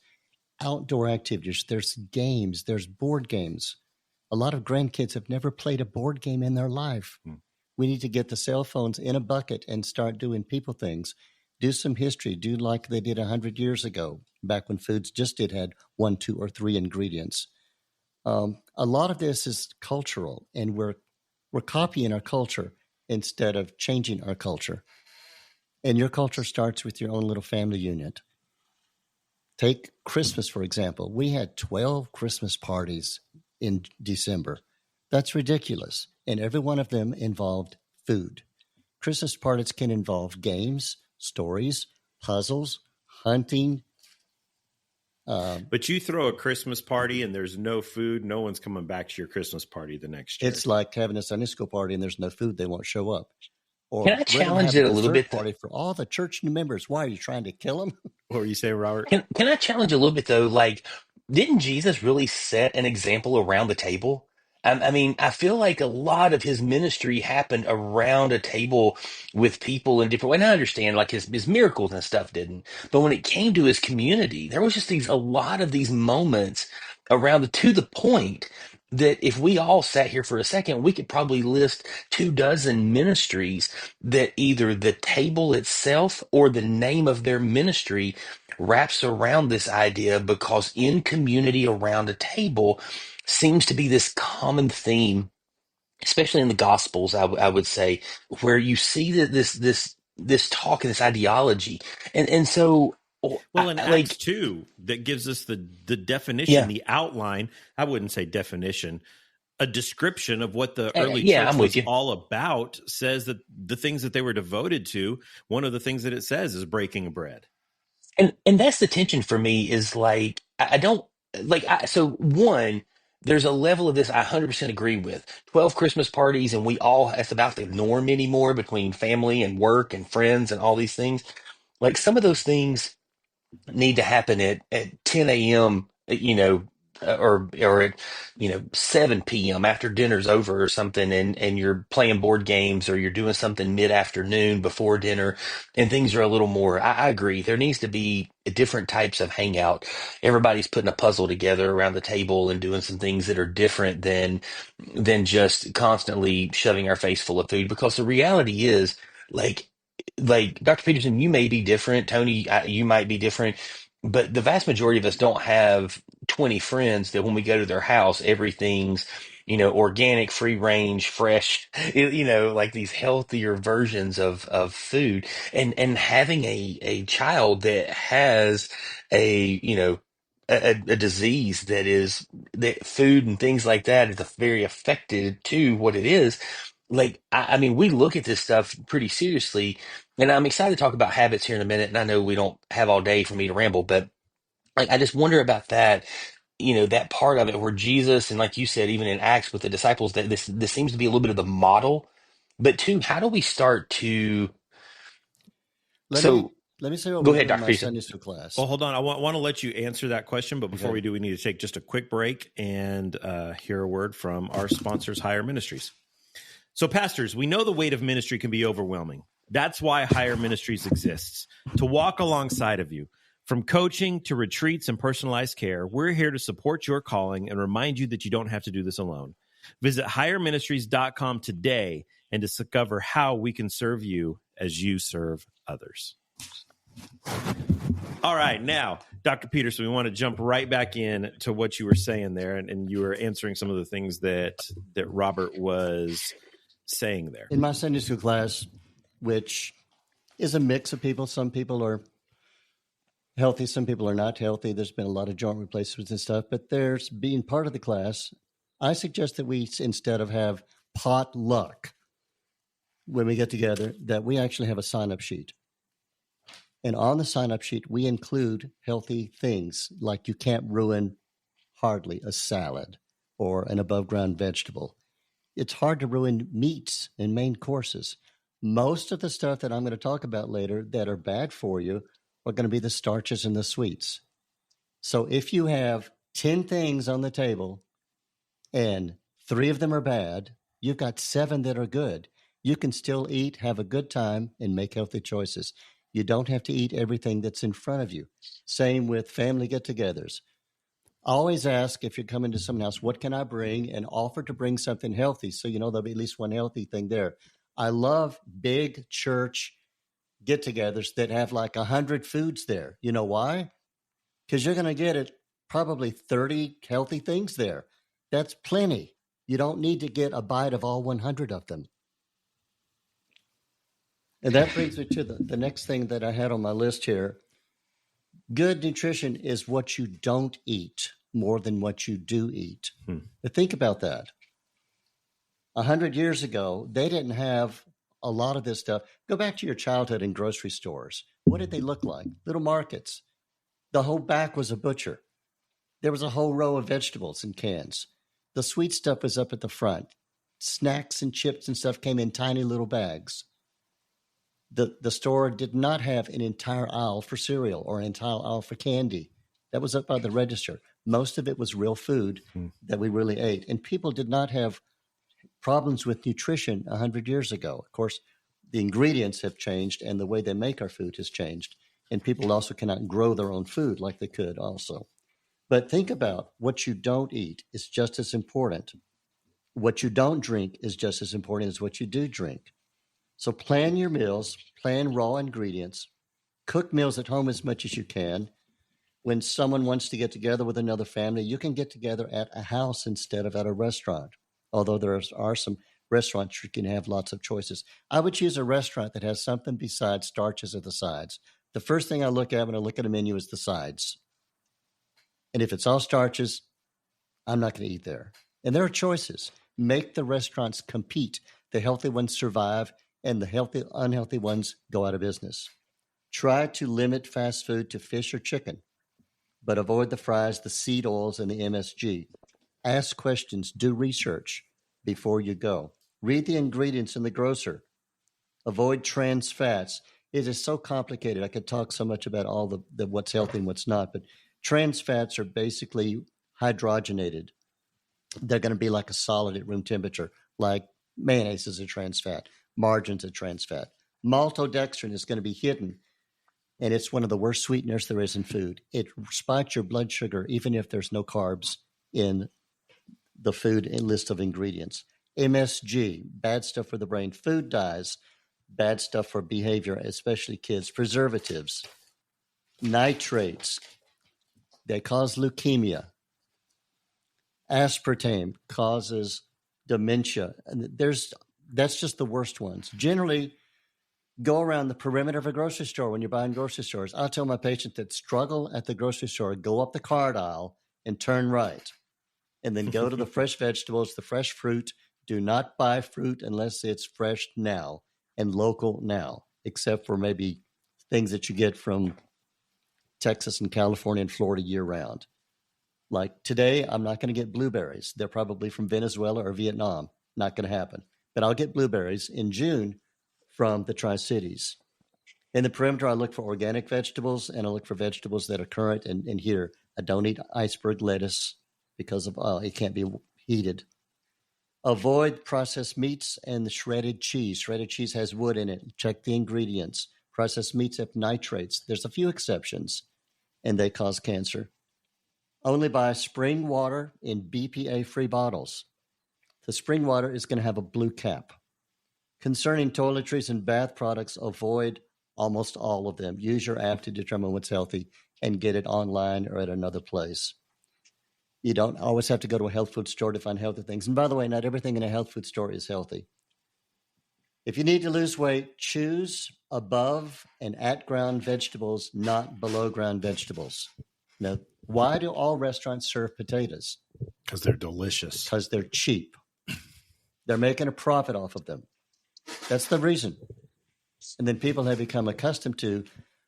Speaker 4: outdoor activities, there's games, there's board games. A lot of grandkids have never played a board game in their life. We need to get the cell phones in a bucket and start doing people things. Do some history. Do like they did 100 years ago, back when foods just had 1, 2, or 3 ingredients. A lot of this is cultural, and we're copying our culture instead of changing our culture. And your culture starts with your own little family unit. Take Christmas, for example. We had 12 Christmas parties in December. That's ridiculous. And every one of them involved food. Christmas parties can involve games, stories, puzzles, hunting.
Speaker 1: But you throw a Christmas party and there's no food, no one's coming back to your Christmas party the next year.
Speaker 4: It's like having a Sunday school party and there's no food, they won't show up. Or
Speaker 3: Can I challenge it a little bit?
Speaker 4: Party for all the church members. Why are you trying to kill them?
Speaker 1: What were you saying, Robert?
Speaker 3: Can I challenge a little bit though? Like, didn't Jesus really set an example around the table? I mean, I feel like a lot of his ministry happened around a table with people in different ways. And I understand like his miracles and stuff didn't, but when it came to his community, there was just a lot of these moments to the point that if we all sat here for a second, we could probably list 24 ministries that either the table itself or the name of their ministry wraps around this idea, because in community around a table seems to be this common theme, especially in the Gospels, I would say, where you see that this talk and this ideology, and so.
Speaker 1: Well, in Acts 2, that gives us the definition, the outline. I wouldn't say definition, a description of what the early church was all about. Says that the things that they were devoted to, one of the things that it says is breaking bread.
Speaker 3: And that's the tension for me, is like, I don't like, so one, there's a level of this I 100% agree with. 12 Christmas parties, and that's about the norm anymore between family and work and friends and all these things. Like, some of those things need to happen at 10 a.m., or at, 7 p.m. after dinner's over or something, and you're playing board games or you're doing something mid-afternoon before dinner, and things are a little more, I agree. There needs to be different types of hangout. Everybody's putting a puzzle together around the table and doing some things that are different than just constantly shoving our face full of food, because the reality is, like Dr. Petersen, you may be different. Tony, you might be different, but the vast majority of us don't have 20 friends that when we go to their house, everything's, organic, free range, fresh, like these healthier versions of food. And having a child that has a disease that food and things like that is very affected to what it is. Like, I mean, we look at this stuff pretty seriously, and I'm excited to talk about habits here in a minute. And I know we don't have all day for me to ramble, but like, I just wonder about that, that part of it where Jesus, and like you said, even in Acts with the disciples, that this seems to be a little bit of the model. But two, how do we start to?
Speaker 4: Let me say what
Speaker 3: go
Speaker 4: we
Speaker 3: ahead,
Speaker 4: do in
Speaker 3: Dr.
Speaker 4: my
Speaker 3: Petersen.
Speaker 4: Sunday school class.
Speaker 1: Well, hold on. I want to let you answer that question, but before we do, we need to take just a quick break and hear a word from our sponsors, Higher Ministries. So, pastors, we know the weight of ministry can be overwhelming. That's why Higher Ministries exists, to walk alongside of you. From coaching to retreats and personalized care, we're here to support your calling and remind you that you don't have to do this alone. Visit higherministries.com today and discover how we can serve you as you serve others. All right, now, Dr. Petersen, we want to jump right back in to what you were saying there, and you were answering some of the things that Robert was saying there.
Speaker 4: In my Sunday school class, which is a mix of people, some people are healthy, some people are not healthy. There's been a lot of joint replacements and stuff, but there's being part of the class. I suggest that we, instead of have potluck, when we get together that we actually have a sign-up sheet. And on the sign-up sheet, we include healthy things like you can't ruin hardly a salad or an above-ground vegetable. It's hard to ruin meats and main courses. Most of the stuff that I'm going to talk about later that are bad for you are going to be the starches and the sweets. So if you have 10 things on the table and 3 of them are bad, you've got 7 that are good. You can still eat, have a good time, and make healthy choices. You don't have to eat everything that's in front of you. Same with family get-togethers. Always ask if you're coming to someone else, what can I bring? And offer to bring something healthy so you know there'll be at least one healthy thing there. I love big church get-togethers that have like 100 foods there. You know why? Because you're going to get probably 30 healthy things there. That's plenty. You don't need to get a bite of all 100 of them. And that brings me to the next thing that I had on my list here. Good nutrition is what you don't eat more than what you do eat. But think about that. 100 years ago, they didn't have a lot of this stuff. Go back to your childhood in grocery stores. What did they look like? Little markets. The whole back was a butcher. There was a whole row of vegetables in cans. The sweet stuff was up at the front. Snacks and chips and stuff came in tiny little bags. The store did not have an entire aisle for cereal or an entire aisle for candy. That was up by the register. Most of it was real food that we really ate. And people did not have problems with nutrition 100 years ago. Of course, the ingredients have changed and the way they make our food has changed. And people also cannot grow their own food like they could also. But think about what you don't eat is just as important. What you don't drink is just as important as what you do drink. So plan your meals, plan raw ingredients, cook meals at home as much as you can. When someone wants to get together with another family, you can get together at a house instead of at a restaurant. Although there are some restaurants you can have lots of choices. I would choose a restaurant that has something besides starches at the sides. The first thing I look at when I look at a menu is the sides. And if it's all starches, I'm not going to eat there. And there are choices. Make the restaurants compete. The healthy ones survive, and the unhealthy ones go out of business. Try to limit fast food to fish or chicken, but avoid the fries, the seed oils, and the MSG. Ask questions. Do research before you go. Read the ingredients in the grocer. Avoid trans fats. It is so complicated. I could talk so much about all the what's healthy and what's not, but trans fats are basically hydrogenated. They're going to be like a solid at room temperature, like mayonnaise is a trans fat, margarine's a trans fat. Maltodextrin is going to be hidden, and it's one of the worst sweeteners there is in food. It spikes your blood sugar even if there's no carbs in the food list of ingredients. MSG, bad stuff for the brain. Food dyes, bad stuff for behavior, especially kids. Preservatives, nitrates, they cause leukemia. Aspartame causes dementia. And that's just the worst ones. Generally, go around the perimeter of a grocery store when you're buying grocery stores. I'll tell my patients that struggle at the grocery store, go up the cart aisle and turn right. And then go to the fresh vegetables, the fresh fruit. Do not buy fruit unless it's fresh now and local now, except for maybe things that you get from Texas and California and Florida year round. Like today, I'm not going to get blueberries. They're probably from Venezuela or Vietnam. Not going to happen. But I'll get blueberries in June from the Tri-Cities. In the perimeter, I look for organic vegetables, and I look for vegetables that are current and here. I don't eat iceberg lettuce because of it can't be heated. Avoid processed meats and the shredded cheese. Shredded cheese has wood in it. Check the ingredients. Processed meats have nitrates. There's a few exceptions, and they cause cancer. Only buy spring water in BPA-free bottles. The spring water is going to have a blue cap. Concerning toiletries and bath products, avoid almost all of them. Use your app to determine what's healthy and get it online or at another place. You don't always have to go to a health food store to find healthy things. And by the way, not everything in a health food store is healthy. If you need to lose weight, choose above and at ground vegetables, not below ground vegetables. Now, why do all restaurants serve potatoes?
Speaker 1: Because they're delicious.
Speaker 4: Because they're cheap. They're making a profit off of them. That's the reason. And then people have become accustomed to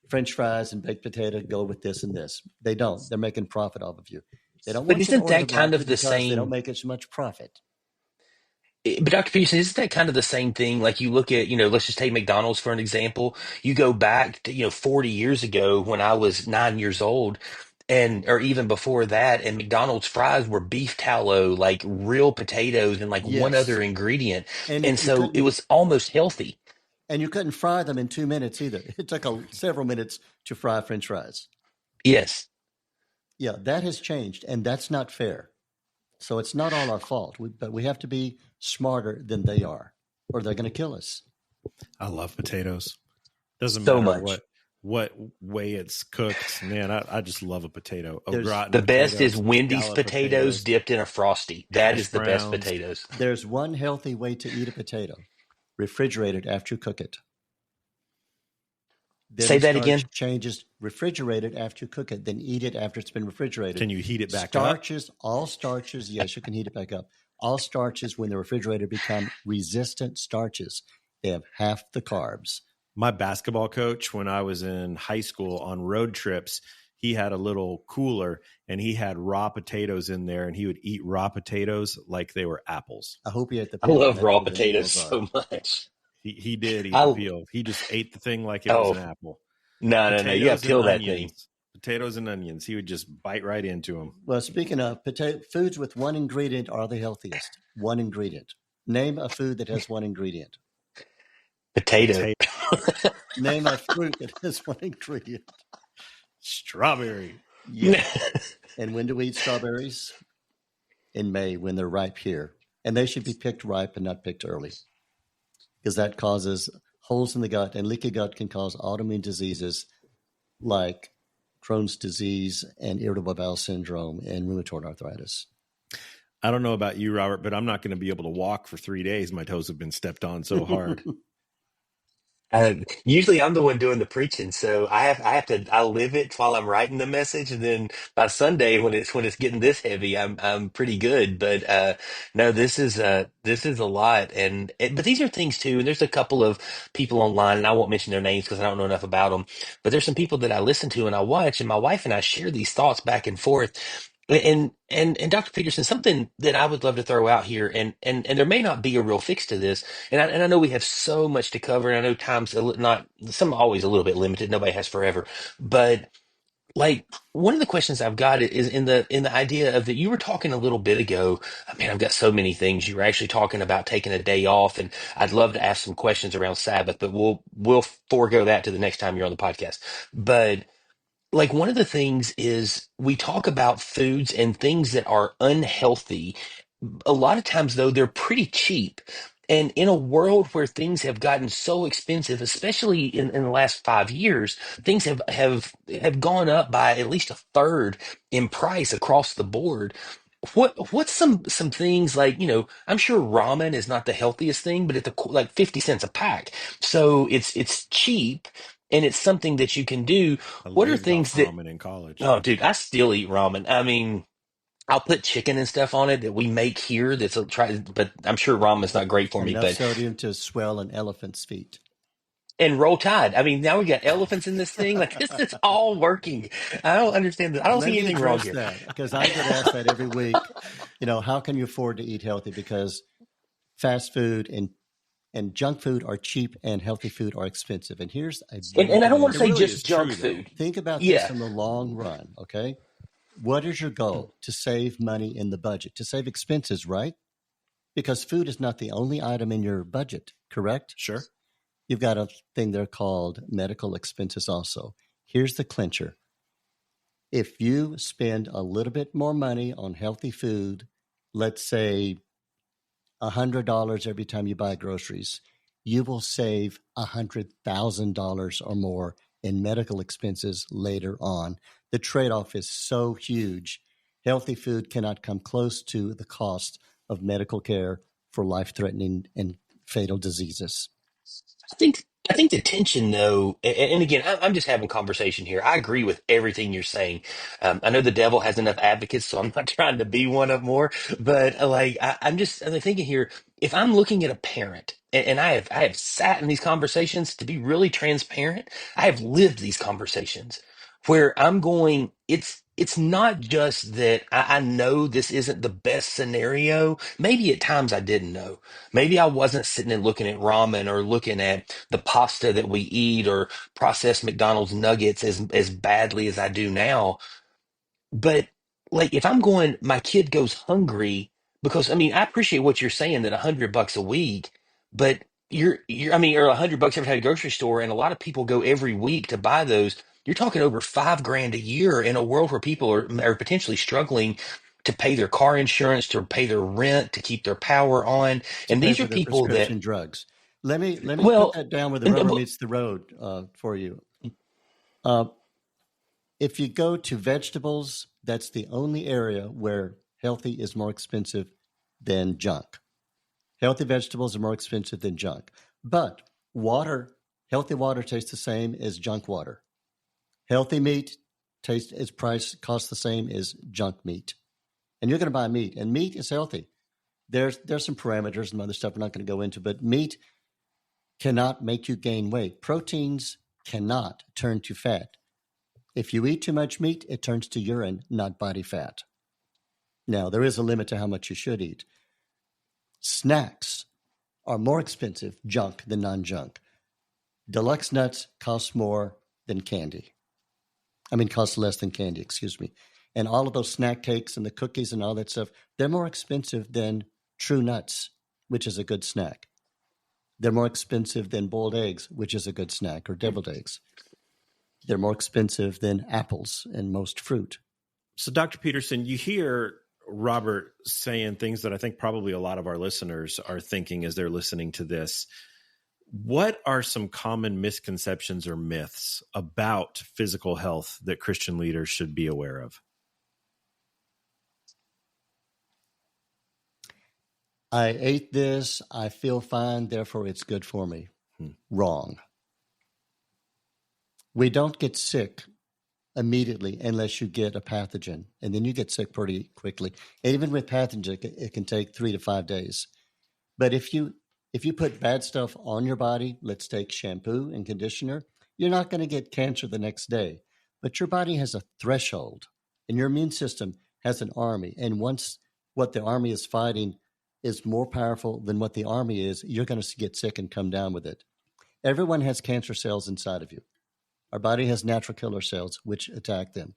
Speaker 4: French fries and baked potato go with this and this. They don't. They're making profit off of you. They don't
Speaker 3: But
Speaker 4: want you to
Speaker 3: isn't
Speaker 4: order the
Speaker 3: that kind
Speaker 4: broccoli
Speaker 3: of the
Speaker 4: because they don't
Speaker 3: same?
Speaker 4: make as much profit.
Speaker 3: But Dr. Peterson, isn't that kind of the same thing? Like you look at, let's just take McDonald's for an example. You go back to, 40 years ago when I was 9 years old, and or even before that, and McDonald's fries were beef tallow, like real potatoes and like one
Speaker 4: Yes.
Speaker 3: other ingredient.
Speaker 4: And
Speaker 3: And
Speaker 4: you
Speaker 3: so it
Speaker 4: couldn't
Speaker 3: was almost healthy.
Speaker 4: and you couldn't fry them in 2 minutes either. It took several minutes to fry French fries.
Speaker 3: Yes.
Speaker 4: Yeah, that has changed, and that's not fair. So it's not all our fault, but we have to be smarter than they are, or they're going to kill us.
Speaker 1: I love potatoes. Doesn't
Speaker 3: So
Speaker 1: matter
Speaker 3: much.
Speaker 1: what way it's cooked. Man, I just love a potato. Au
Speaker 4: There's-
Speaker 1: gratin
Speaker 3: The best is
Speaker 1: potatoes,
Speaker 3: Wendy's
Speaker 1: scallop
Speaker 3: potatoes dipped in a Frosty. That
Speaker 1: hash
Speaker 3: is the best
Speaker 1: browns.
Speaker 3: potatoes.
Speaker 4: There's one healthy way to eat a potato: refrigerate it after you cook it. Then
Speaker 3: Say
Speaker 4: the
Speaker 3: that
Speaker 4: starch
Speaker 3: again.
Speaker 4: changes. Refrigerate it after you cook it. Then eat it after it's been refrigerated.
Speaker 1: Can you heat it back
Speaker 4: Starches, all starches, yes, you can heat it back up. All starches, when they're refrigerated, become resistant starches. They have half the carbs.
Speaker 1: My basketball coach, when I was in high school on road trips, he had a little cooler and he had raw potatoes in there, and he would eat raw potatoes like they were apples.
Speaker 4: I hope you ate the
Speaker 3: I
Speaker 4: peel.
Speaker 3: love
Speaker 4: That's
Speaker 3: raw
Speaker 4: where the
Speaker 3: potatoes
Speaker 4: minerals are.
Speaker 3: so much.
Speaker 1: He did eat the
Speaker 3: I
Speaker 1: peel. He just ate the thing like it was
Speaker 3: oh
Speaker 1: an apple.
Speaker 3: no. You got
Speaker 1: Potatoes
Speaker 3: to
Speaker 1: and
Speaker 3: peel that thing.
Speaker 1: onions. Potatoes and onions. He would just bite right into them.
Speaker 4: Well, speaking of foods with one ingredient are the healthiest. One ingredient. Name a food that has one ingredient.
Speaker 3: Potato.
Speaker 4: Name a fruit that has one ingredient.
Speaker 1: Strawberry.
Speaker 4: Yeah. And when do we eat strawberries? In May, when they're ripe here. And they should be picked ripe and not picked early, because that causes holes in the gut, and leaky gut can cause autoimmune diseases like Crohn's disease and irritable bowel syndrome and rheumatoid arthritis.
Speaker 1: I don't know about you, Robert, but I'm not going to be able to walk for 3 days. My toes have been stepped on so hard.
Speaker 3: Usually I'm the one doing the preaching, so I live it while I'm writing the message, and then by Sunday when it's getting this heavy, I'm pretty good. But no, this is a lot, but these are things too. And there's a couple of people online, and I won't mention their names because I don't know enough about them. But there's some people that I listen to and I watch, and my wife and I share these thoughts back and forth. And Dr. Peterson, something that I would love to throw out here, and there may not be a real fix to this, and I know we have so much to cover, and I know time's not some always a little bit limited. Nobody has forever, but like one of the questions I've got is in the idea of that you were talking a little bit ago. Man, I've got so many things. You were actually talking about taking a day off, and I'd love to ask some questions around Sabbath, but we'll forego that to the next time you're on the podcast. But like one of the things is we talk about foods and things that are unhealthy. A lot of times though, they're pretty cheap. And in a world where things have gotten so expensive, especially in the last 5 years, things have gone up by at least a third in price across the board. What's some things like, I'm sure ramen is not the healthiest thing, but it's like 50 cents a pack. So it's cheap and it's something that you can do.
Speaker 1: I
Speaker 3: What are
Speaker 1: lived
Speaker 3: things
Speaker 1: off
Speaker 3: that,
Speaker 1: ramen in college.
Speaker 3: oh, dude, I still eat ramen. I mean, I'll put chicken and stuff on it that we make here. But I'm sure ramen's not great for me.
Speaker 4: Enough
Speaker 3: But
Speaker 4: sodium to swell an elephant's feet.
Speaker 3: and roll tide. I mean, now we got elephants in this thing. Like this is all working. I don't understand that. I don't
Speaker 4: Let
Speaker 3: see
Speaker 4: me
Speaker 3: anything wrong
Speaker 4: address
Speaker 3: here.
Speaker 4: that, because I get asked that every week. How can you afford to eat healthy? Because fast food and junk food are cheap and healthy food are expensive. And here's a
Speaker 3: And I don't want to
Speaker 1: It
Speaker 3: say
Speaker 1: really is
Speaker 3: just junk
Speaker 1: true, though.
Speaker 3: food.
Speaker 4: think about this
Speaker 3: Yeah.
Speaker 4: in the long run, okay? What is your goal? To save money in the budget, to save expenses, right? Because food is not the only item in your budget, correct?
Speaker 1: Sure.
Speaker 4: You've got a thing there called medical expenses also. Here's the clincher. If you spend a little bit more money on healthy food, let's say $100 every time you buy groceries, you will save $100,000 or more in medical expenses later on. The trade-off is so huge. Healthy food cannot come close to the cost of medical care for life-threatening and fatal diseases.
Speaker 3: I think I think the tension, though, and again, I'm just having conversation here. I agree with everything you're saying. I know the devil has enough advocates, so I'm not trying to be one of more. But like, I'm thinking here. If I'm looking at a parent, and I have sat in these conversations to be really transparent. I have lived these conversations where I'm going. It's not just that I know this isn't the best scenario. Maybe at times I didn't know. Maybe I wasn't sitting and looking at ramen or looking at the pasta that we eat or processed McDonald's nuggets as badly as I do now. But like if I'm going, my kid goes hungry because I mean I appreciate what you're saying that $100 a week, but you're I mean or $100 every time you go to the grocery store, and a lot of people go every week to buy those. You're talking over 5 grand a year in a world where people are potentially struggling to pay their car insurance, to pay their rent, to keep their power on,
Speaker 4: To
Speaker 3: and
Speaker 4: pay
Speaker 3: these
Speaker 4: for
Speaker 3: are
Speaker 4: their
Speaker 3: people that
Speaker 4: prescription drugs. Let me put
Speaker 3: well.
Speaker 4: that down where the
Speaker 3: And,
Speaker 4: rubber
Speaker 3: well,
Speaker 4: meets the road for you. Uh, if you go to vegetables, that's the only area where healthy is more expensive than junk. Healthy vegetables are more expensive than junk. But water, healthy water tastes the same as junk water. Healthy meat its price costs the same as junk meat. And you're going to buy meat, and meat is healthy. There's some parameters and other stuff we're not going to go into, but meat cannot make you gain weight. Proteins cannot turn to fat. If you eat too much meat, it turns to urine, not body fat. Now, there is a limit to how much you should eat. Snacks are more expensive junk than non-junk. Deluxe nuts cost more than candy. Cost less than candy, excuse me. And all of those snack cakes and the cookies and all that stuff, they're more expensive than true nuts, which is a good snack. They're more expensive than boiled eggs, which is a good snack, or deviled eggs. They're more expensive than apples and most fruit.
Speaker 1: So, Dr. Petersen, you hear Robert saying things that I think probably a lot of our listeners are thinking as they're listening to this. What are some common misconceptions or myths about physical health that Christian leaders should be aware of?
Speaker 4: I ate this, I feel fine, therefore it's good for me. Wrong. We don't get sick immediately unless you get a pathogen, and then you get sick pretty quickly. And even with pathogen, it can take 3 to 5 days. But if you put bad stuff on your body, let's take shampoo and conditioner, you're not going to get cancer the next day. But your body has a threshold, and your immune system has an army. And once what the army is fighting is more powerful than what the army is, you're going to get sick and come down with it. Everyone has cancer cells inside of you. Our body has natural killer cells, which attack them.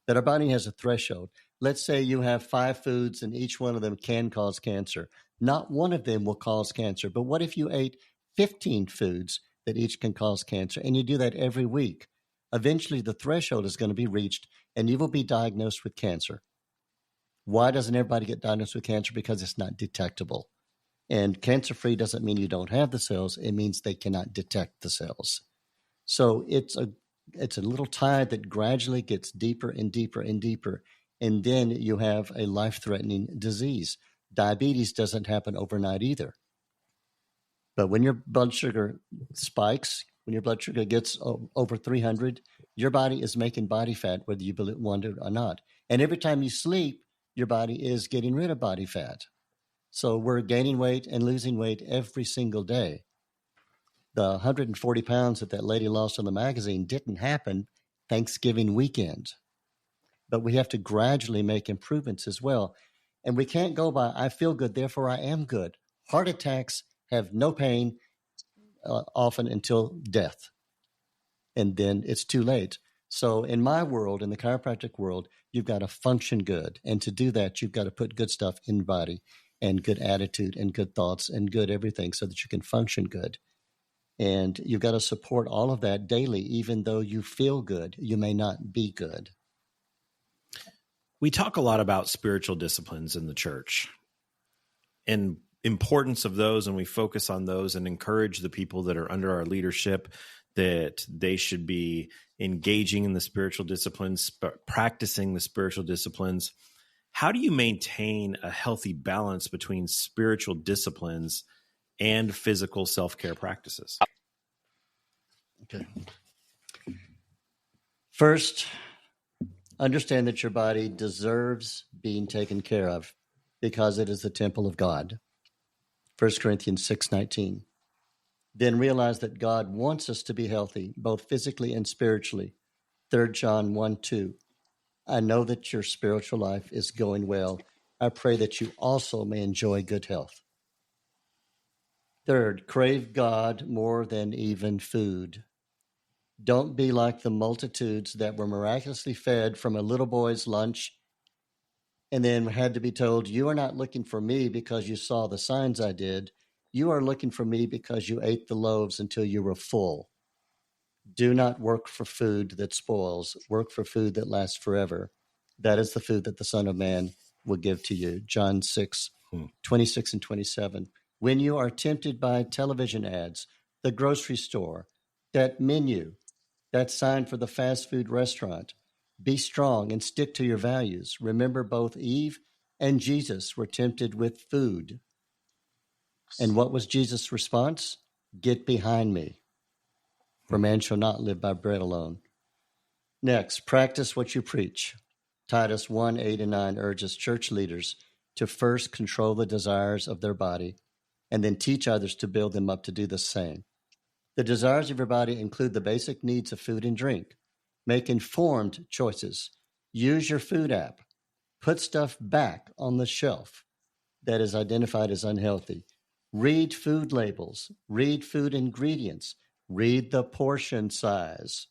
Speaker 4: But our body has a threshold. Let's say you have 5 foods and each one of them can cause cancer. Not one of them will cause cancer. But what if you ate 15 foods that each can cause cancer, and you do that every week? Eventually, the threshold is going to be reached, and you will be diagnosed with cancer. Why doesn't everybody get diagnosed with cancer? Because it's not detectable. And cancer-free doesn't mean you don't have the cells. It means they cannot detect the cells. So it's a little tide that gradually gets deeper and deeper and deeper. And then you have a life-threatening disease. Diabetes doesn't happen overnight either. But when your blood sugar spikes, when your blood sugar gets over 300, your body is making body fat, whether you want it or not. And every time you sleep, your body is getting rid of body fat. So we're gaining weight and losing weight every single day. The 140 pounds that lady lost on the magazine didn't happen Thanksgiving weekend. But we have to gradually make improvements as well. And we can't go by, I feel good, therefore I am good. Heart attacks have no pain often until death. And then it's too late. So in my world, in the chiropractic world, you've got to function good. And to do that, you've got to put good stuff in your body and good attitude and good thoughts and good everything so that you can function good. And you've got to support all of that daily. Even though you feel good, you may not be good.
Speaker 1: We talk a lot about spiritual disciplines in the church and importance of those, and we focus on those and encourage the people that are under our leadership that they should be engaging in the spiritual disciplines, practicing the spiritual disciplines. How do you maintain a healthy balance between spiritual disciplines and physical self-care practices?
Speaker 4: Okay. First, understand that your body deserves being taken care of because it is the temple of God. 1 Corinthians 6:19. Then realize that God wants us to be healthy, both physically and spiritually. 3 John 1:2. I know that your spiritual life is going well. I pray that you also may enjoy good health. Third, crave God more than even food. Don't be like the multitudes that were miraculously fed from a little boy's lunch and then had to be told, you are not looking for me because you saw the signs I did. You are looking for me because you ate the loaves until you were full. Do not work for food that spoils. Work for food that lasts forever. That is the food that the Son of Man will give to you. John 6:26 and 27. When you are tempted by television ads, the grocery store, that menu, that sign for the fast food restaurant, be strong and stick to your values. Remember, both Eve and Jesus were tempted with food. And what was Jesus' response? Get behind me, for man shall not live by bread alone. Next, practice what you preach. Titus 1:8 and 9 urges church leaders to first control the desires of their body and then teach others to build them up to do the same. The desires of your body include the basic needs of food and drink. Make informed choices. Use your food app. Put stuff back on the shelf that is identified as unhealthy. Read food labels. Read food ingredients. Read the portion size.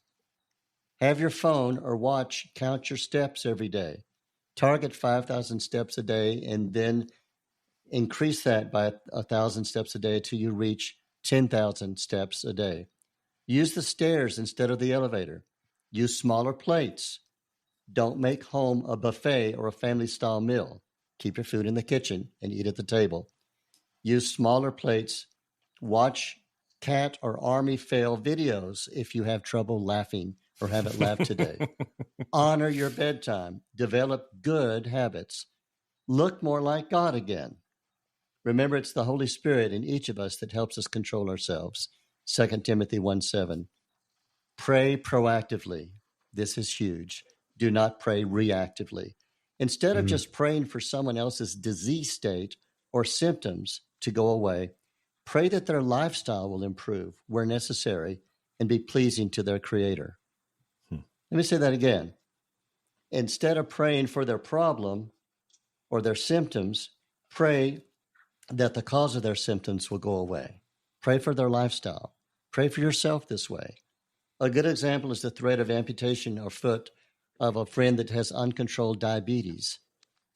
Speaker 4: Have your phone or watch count your steps every day. Target 5,000 steps a day and then increase that by 1,000 steps a day till you reach 10,000 steps a day. Use the stairs instead of the elevator. Use smaller plates. Don't make home a buffet or a family-style meal. Keep your food in the kitchen and eat at the table. Use smaller plates. Watch cat or army fail videos if you have trouble laughing or haven't laughed today. Honor your bedtime. Develop good habits. Look more like God again. Remember, it's the Holy Spirit in each of us that helps us control ourselves. 2 Timothy 1:7. Pray proactively. This is huge. Do not pray reactively. Instead of just praying for someone else's disease state or symptoms to go away, pray that their lifestyle will improve where necessary and be pleasing to their Creator. Let me say that again. Instead of praying for their problem or their symptoms, pray that the cause of their symptoms will go away. Pray for their lifestyle. Pray for yourself this way. A good example is the threat of amputation of foot of a friend that has uncontrolled diabetes.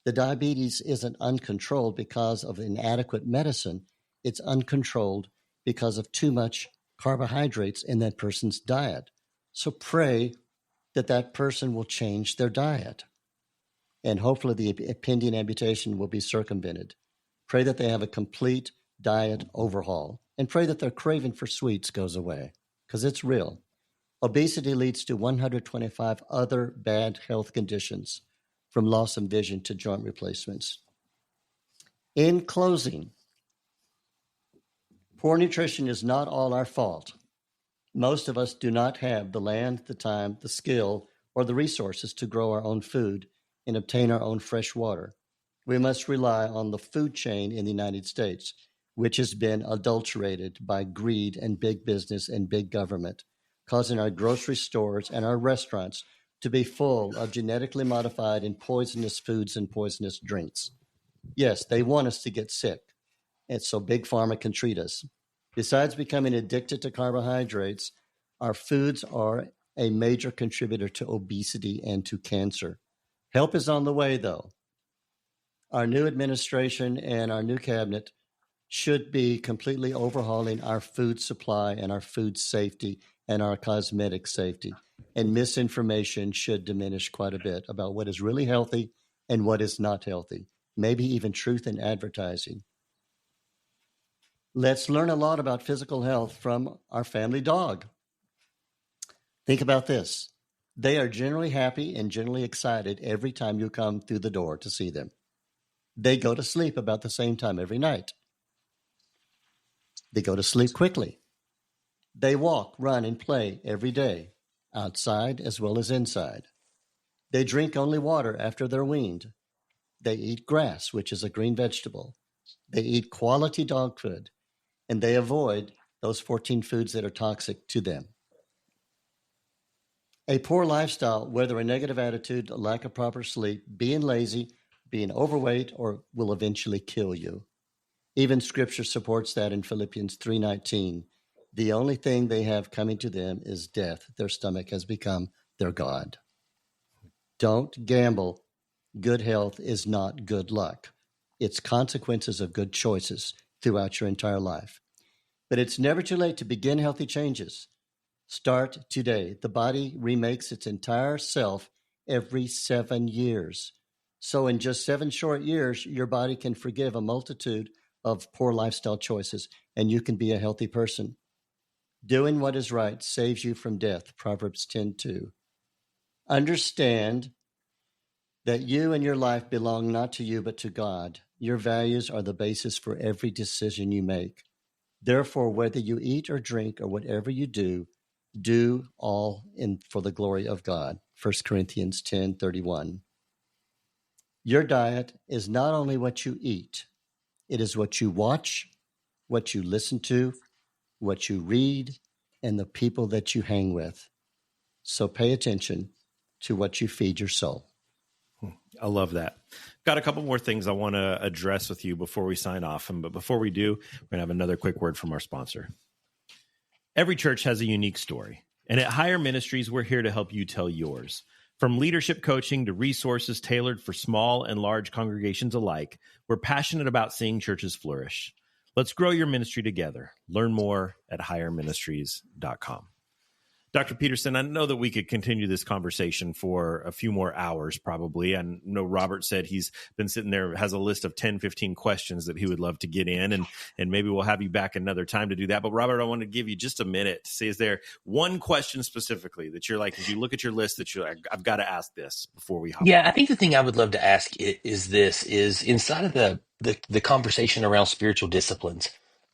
Speaker 4: The diabetes isn't uncontrolled because of inadequate medicine. It's uncontrolled because of too much carbohydrates in that person's diet. So pray that that person will change their diet. And hopefully the pending amputation will be circumvented. Pray that they have a complete diet overhaul. And pray that their craving for sweets goes away, because it's real. Obesity leads to 125 other bad health conditions, from loss of vision to joint replacements. In closing, poor nutrition is not all our fault. Most of us do not have the land, the time, the skill, or the resources to grow our own food and obtain our own fresh water. We must rely on the food chain in the United States, which has been adulterated by greed and big business and big government, causing our grocery stores and our restaurants to be full of genetically modified and poisonous foods and poisonous drinks. Yes, they want us to get sick, and so Big Pharma can treat us. Besides becoming addicted to carbohydrates, our foods are a major contributor to obesity and to cancer. Help is on the way, though. Our new administration and our new cabinet should be completely overhauling our food supply and our food safety and our cosmetic safety. And misinformation should diminish quite a bit about what is really healthy and what is not healthy, maybe even truth in advertising. Let's learn a lot about physical health from our family dog. Think about this. They are generally happy and generally excited every time you come through the door to see them. They go to sleep about the same time every night. They go to sleep quickly. They walk, run, and play every day, outside as well as inside. They drink only water after they're weaned. They eat grass, which is a green vegetable. They eat quality dog food, and they avoid those 14 foods that are toxic to them. A poor lifestyle, whether a negative attitude, a lack of proper sleep, being lazy, being overweight, or will eventually kill you. Even Scripture supports that in Philippians 3:19. The only thing they have coming to them is death. Their stomach has become their God. Don't gamble. Good health is not good luck. It's consequences of good choices throughout your entire life. But it's never too late to begin healthy changes. Start today. The body remakes its entire self every 7 years. So in just 7 short years, your body can forgive a multitude of poor lifestyle choices, and you can be a healthy person. Doing what is right saves you from death, Proverbs 10:2. Understand that you and your life belong not to you but to God. Your values are the basis for every decision you make. Therefore, whether you eat or drink or whatever you do all for the glory of God. 1 Corinthians 10:31. Your diet is not only what you eat, it is what you watch, what you listen to, what you read, and the people that you hang with. So pay attention to what you feed your soul.
Speaker 1: I love that. Got a couple more things I want to address with you before we sign off. But before we do, we're going to have another quick word from our sponsor. Every church has a unique story. And at Higher Ministries, we're here to help you tell yours. From leadership coaching to resources tailored for small and large congregations alike, we're passionate about seeing churches flourish. Let's grow your ministry together. Learn more at higherministries.com. Dr. Petersen, I know that we could continue this conversation for a few more hours, probably. I know Robert said he's been sitting there, has a list of 10, 15 questions that he would love to get in, and maybe we'll have you back another time to do that. But Robert, I want to give you just a minute to say, is there one question specifically that you're like, as you look at your list, that you're like, I've got to ask this before we hop
Speaker 3: Yeah,
Speaker 1: on?
Speaker 3: I think the thing I would love to ask is inside of the conversation around spiritual disciplines.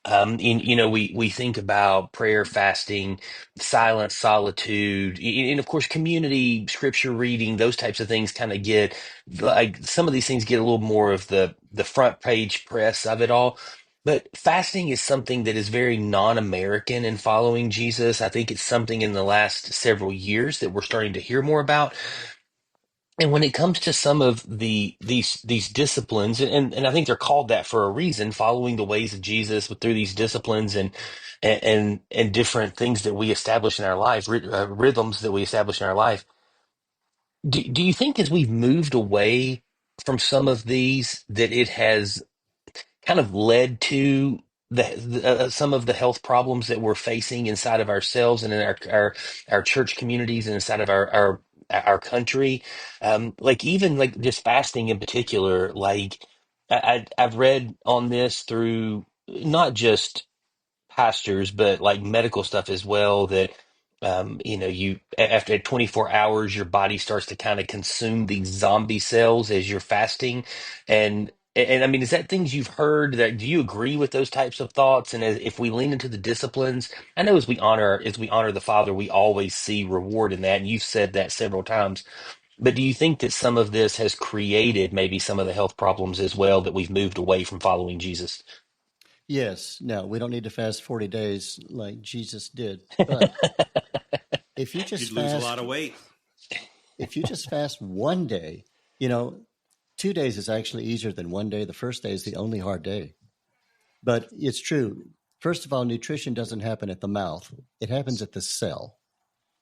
Speaker 3: We think about prayer, fasting, silence, solitude, and of course, community, scripture reading, those types of things kind of get like some of these things get a little more of the front page press of it all. But fasting is something that is very non-American in following Jesus. I think it's something in the last several years that we're starting to hear more about. And when it comes to some of these disciplines, and I think they're called that for a reason, following the ways of Jesus through these disciplines and different things that we establish in our life, rhythms that we establish in our life. Do you think as we've moved away from some of these that it has kind of led to some of the health problems that we're facing inside of ourselves and in our church communities and inside of our country, like even like just fasting in particular? Like I've read on this through not just pastors, but like medical stuff as well, that you after 24 hours, your body starts to kind of consume these zombie cells as you're fasting. And I mean, is that things you've heard? That do you agree with those types of thoughts? And if we lean into the disciplines, I know as we honor the Father, we always see reward in that. And you've said that several times. But do you think that some of this has created maybe some of the health problems as well, that we've moved away from following Jesus?
Speaker 4: Yes. Now, we don't need to fast 40 days like Jesus did, but if you just
Speaker 1: You'd lose a
Speaker 4: fast,
Speaker 1: lot of weight.
Speaker 4: if you just fast one day, 2 days is actually easier than one day. The first day is the only hard day. But it's true. First of all, nutrition doesn't happen at the mouth. It happens at the cell.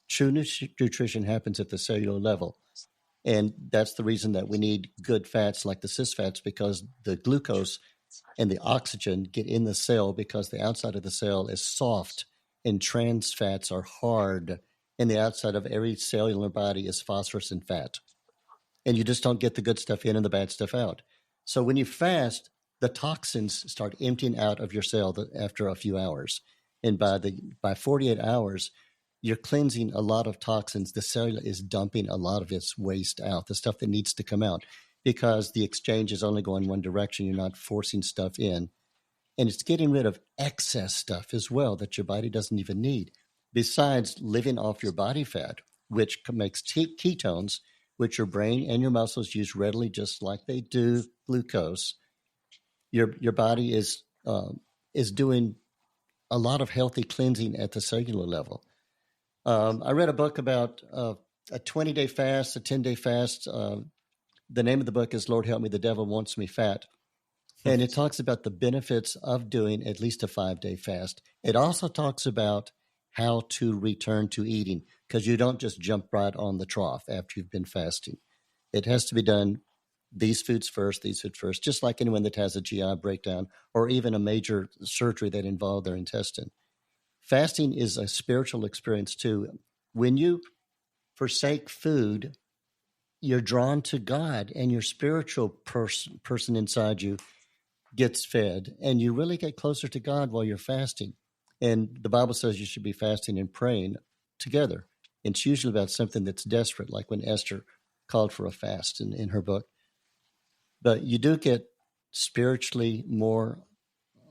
Speaker 4: True nutrition happens at the cellular level. And that's the reason that we need good fats like the cis fats, because the glucose and the oxygen get in the cell, because the outside of the cell is soft and trans fats are hard. And the outside of every cellular body is phosphorus and fat. And you just don't get the good stuff in and the bad stuff out. So when you fast, the toxins start emptying out of your cell after a few hours. And by 48 hours, you're cleansing a lot of toxins. The cell is dumping a lot of its waste out, the stuff that needs to come out, because the exchange is only going one direction. You're not forcing stuff in. And it's getting rid of excess stuff as well that your body doesn't even need. Besides living off your body fat, which makes ketones, which your brain and your muscles use readily, just like they do glucose. Your body is doing a lot of healthy cleansing at the cellular level. I read a book about a 20-day fast, a 10-day fast. The name of the book is Lord Help Me, the Devil Wants Me Fat. And it talks about the benefits of doing at least a 5-day fast. It also talks about how to return to eating, because you don't just jump right on the trough after you've been fasting. It has to be done these foods first, just like anyone that has a GI breakdown or even a major surgery that involved their intestine. Fasting is a spiritual experience too. When you forsake food, you're drawn to God, and your spiritual person inside you gets fed, and you really get closer to God while you're fasting. And the Bible says you should be fasting and praying together. It's usually about something that's desperate, like when Esther called for a fast in her book. But you do get spiritually more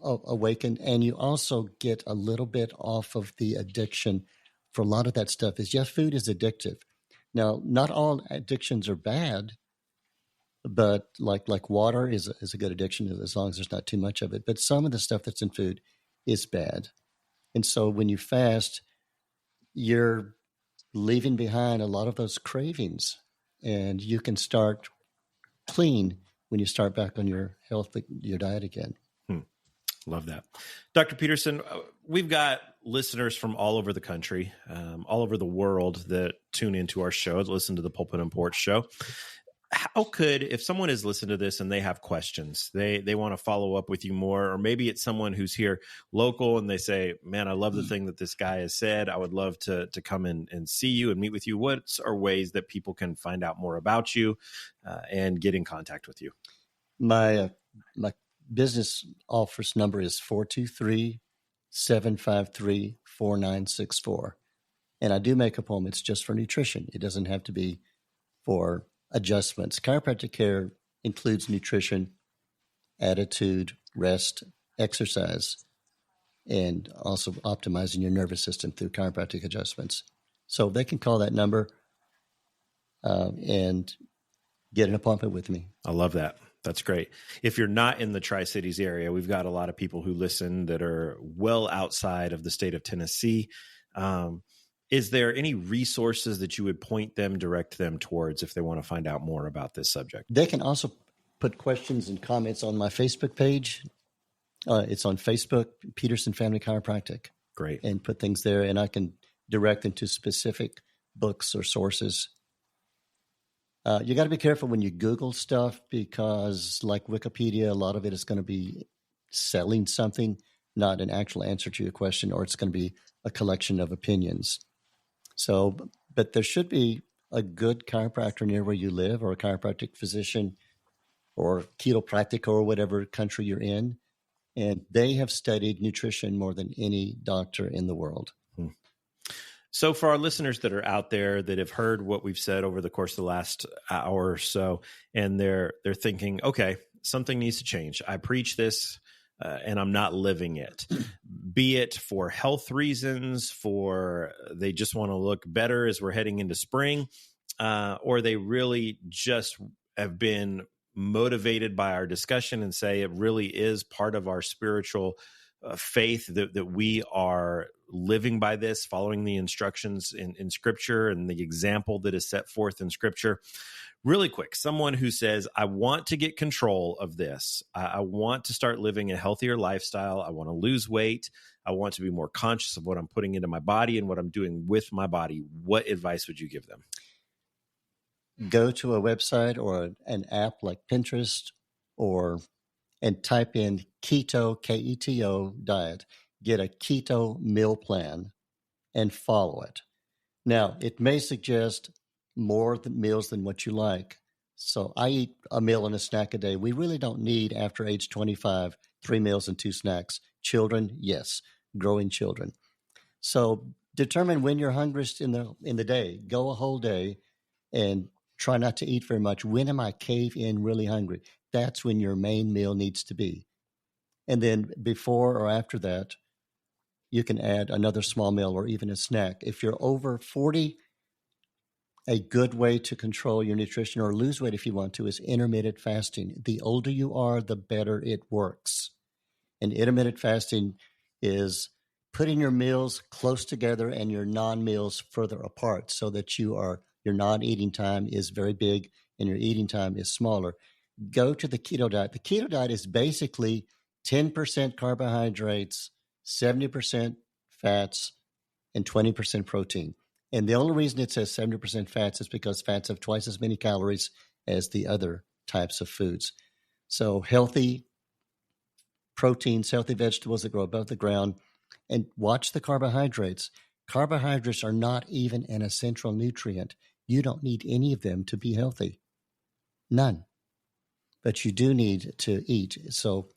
Speaker 4: awakened, and you also get a little bit off of the addiction for a lot of that stuff. Food is addictive. Now, not all addictions are bad, but like water is a good addiction as long as there's not too much of it. But some of the stuff that's in food is bad. And so when you fast, you're leaving behind a lot of those cravings, and you can start clean when you start back on your diet again.
Speaker 1: Love that. Dr. Petersen, we've got listeners from all over the country, all over the world that tune into our show, listen to the Pulpit and Porch show. How could, if someone has listened to this and they have questions, they want to follow up with you more, or maybe it's someone who's here local and they say, man, I love the thing that this guy has said. I would love to come in and see you and meet with you. What are ways that people can find out more about you and get in contact with you?
Speaker 4: My business office number is 423-753-4964. And I do make appointments just for nutrition. It doesn't have to be for adjustments. Chiropractic care includes nutrition, attitude, rest, exercise, and also optimizing your nervous system through chiropractic adjustments. So they can call that number and get an appointment with me.
Speaker 1: I love that. That's great. If you're not in the Tri-Cities area, we've got a lot of people who listen that are well outside of the state of Tennessee. Is there any resources that you would direct them towards if they want to find out more about this subject?
Speaker 4: They can also put questions and comments on my Facebook page. It's on Facebook, Petersen Family Chiropractic.
Speaker 1: Great.
Speaker 4: And put things there, and I can direct them to specific books or sources. You got to be careful when you Google stuff, because like Wikipedia, a lot of it is going to be selling something, not an actual answer to your question, or it's going to be a collection of opinions. So, but there should be a good chiropractor near where you live, or a chiropractic physician, or chiropractic, or whatever country you're in. And they have studied nutrition more than any doctor in the world.
Speaker 1: So for our listeners that are out there that have heard what we've said over the course of the last hour or so, and they're thinking, okay, something needs to change. I preach this and I'm not living it, be it for health reasons, for they just want to look better as we're heading into spring, or they really just have been motivated by our discussion and say it really is part of our spiritual faith that we are living by this, following the instructions in Scripture and the example that is set forth in Scripture. Really quick, someone who says, I want to get control of this. I want to start living a healthier lifestyle. I want to lose weight. I want to be more conscious of what I'm putting into my body and what I'm doing with my body. What advice would you give them?
Speaker 4: Go to a website or an app like Pinterest, and type in keto, Keto diet. Get a keto meal plan and follow it. Now, it may suggest more meals than what you like. So I eat a meal and a snack a day. We really don't need, after age 25, 3 meals and 2 snacks. Children, yes. Growing children. So determine when you're hungriest in the day. Go a whole day and try not to eat very much. When am I cave in really hungry? That's when your main meal needs to be. And then before or after that, you can add another small meal or even a snack. If you're over 40, a good way to control your nutrition or lose weight if you want to is intermittent fasting. The older you are, the better it works. And intermittent fasting is putting your meals close together and your non-meals further apart so that your non-eating time is very big and your eating time is smaller. Go to the keto diet. The keto diet is basically 10% carbohydrates, 70% fats, and 20% protein. And the only reason it says 70% fats is because fats have twice as many calories as the other types of foods. So healthy proteins, healthy vegetables that grow above the ground, and watch the carbohydrates. Carbohydrates are not even an essential nutrient. You don't need any of them to be healthy. None. But you do need to eat. So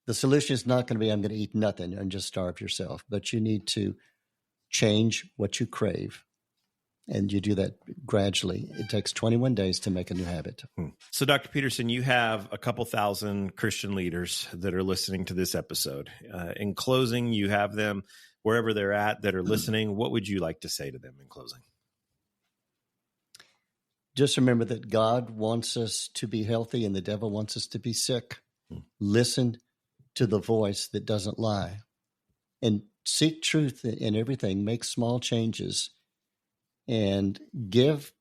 Speaker 4: the solution is not going to be, I'm going to eat nothing and just starve yourself. But you need to change what you crave. And you do that gradually. It takes 21 days to make a new habit.
Speaker 1: So, Dr. Petersen, you have a couple thousand Christian leaders that are listening to this episode. In closing, you have them wherever they're at that are listening. What would you like to say to them in closing?
Speaker 4: Just remember that God wants us to be healthy and the devil wants us to be sick. Listen to the voice that doesn't lie. And seek truth in everything. Make small changes. And give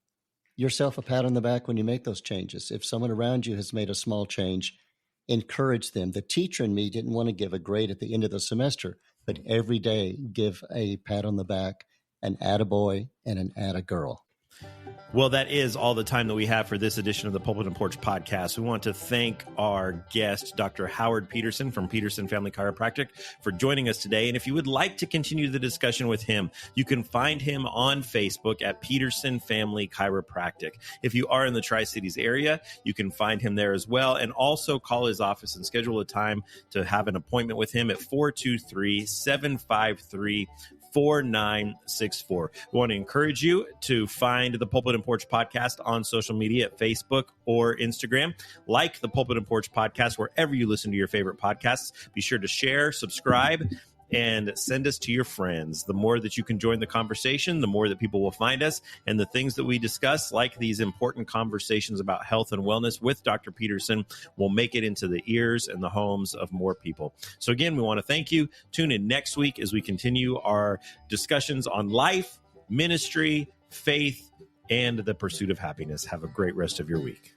Speaker 4: yourself a pat on the back when you make those changes. If someone around you has made a small change, encourage them. The teacher in me didn't want to give a grade at the end of the semester, but every day give a pat on the back, an attaboy, and an attagirl.
Speaker 1: Well, that is all the time that we have for this edition of the Pulpit and Porch podcast. We want to thank our guest, Dr. Howard Petersen from Petersen Family Chiropractic, for joining us today. And if you would like to continue the discussion with him, you can find him on Facebook at Petersen Family Chiropractic. If you are in the Tri-Cities area, you can find him there as well, and also call his office and schedule a time to have an appointment with him at 423-753-4964. We want to encourage you to find the Pulpit and Porch podcast on social media at Facebook or Instagram. Like the Pulpit and Porch podcast wherever you listen to your favorite podcasts. Be sure to share, subscribe, and send us to your friends. The more that you can join the conversation, the more that people will find us. And the things that we discuss, like these important conversations about health and wellness with Dr. Petersen, will make it into the ears and the homes of more people. So again, we want to thank you. Tune in next week as we continue our discussions on life, ministry, faith, and the pursuit of happiness. Have a great rest of your week.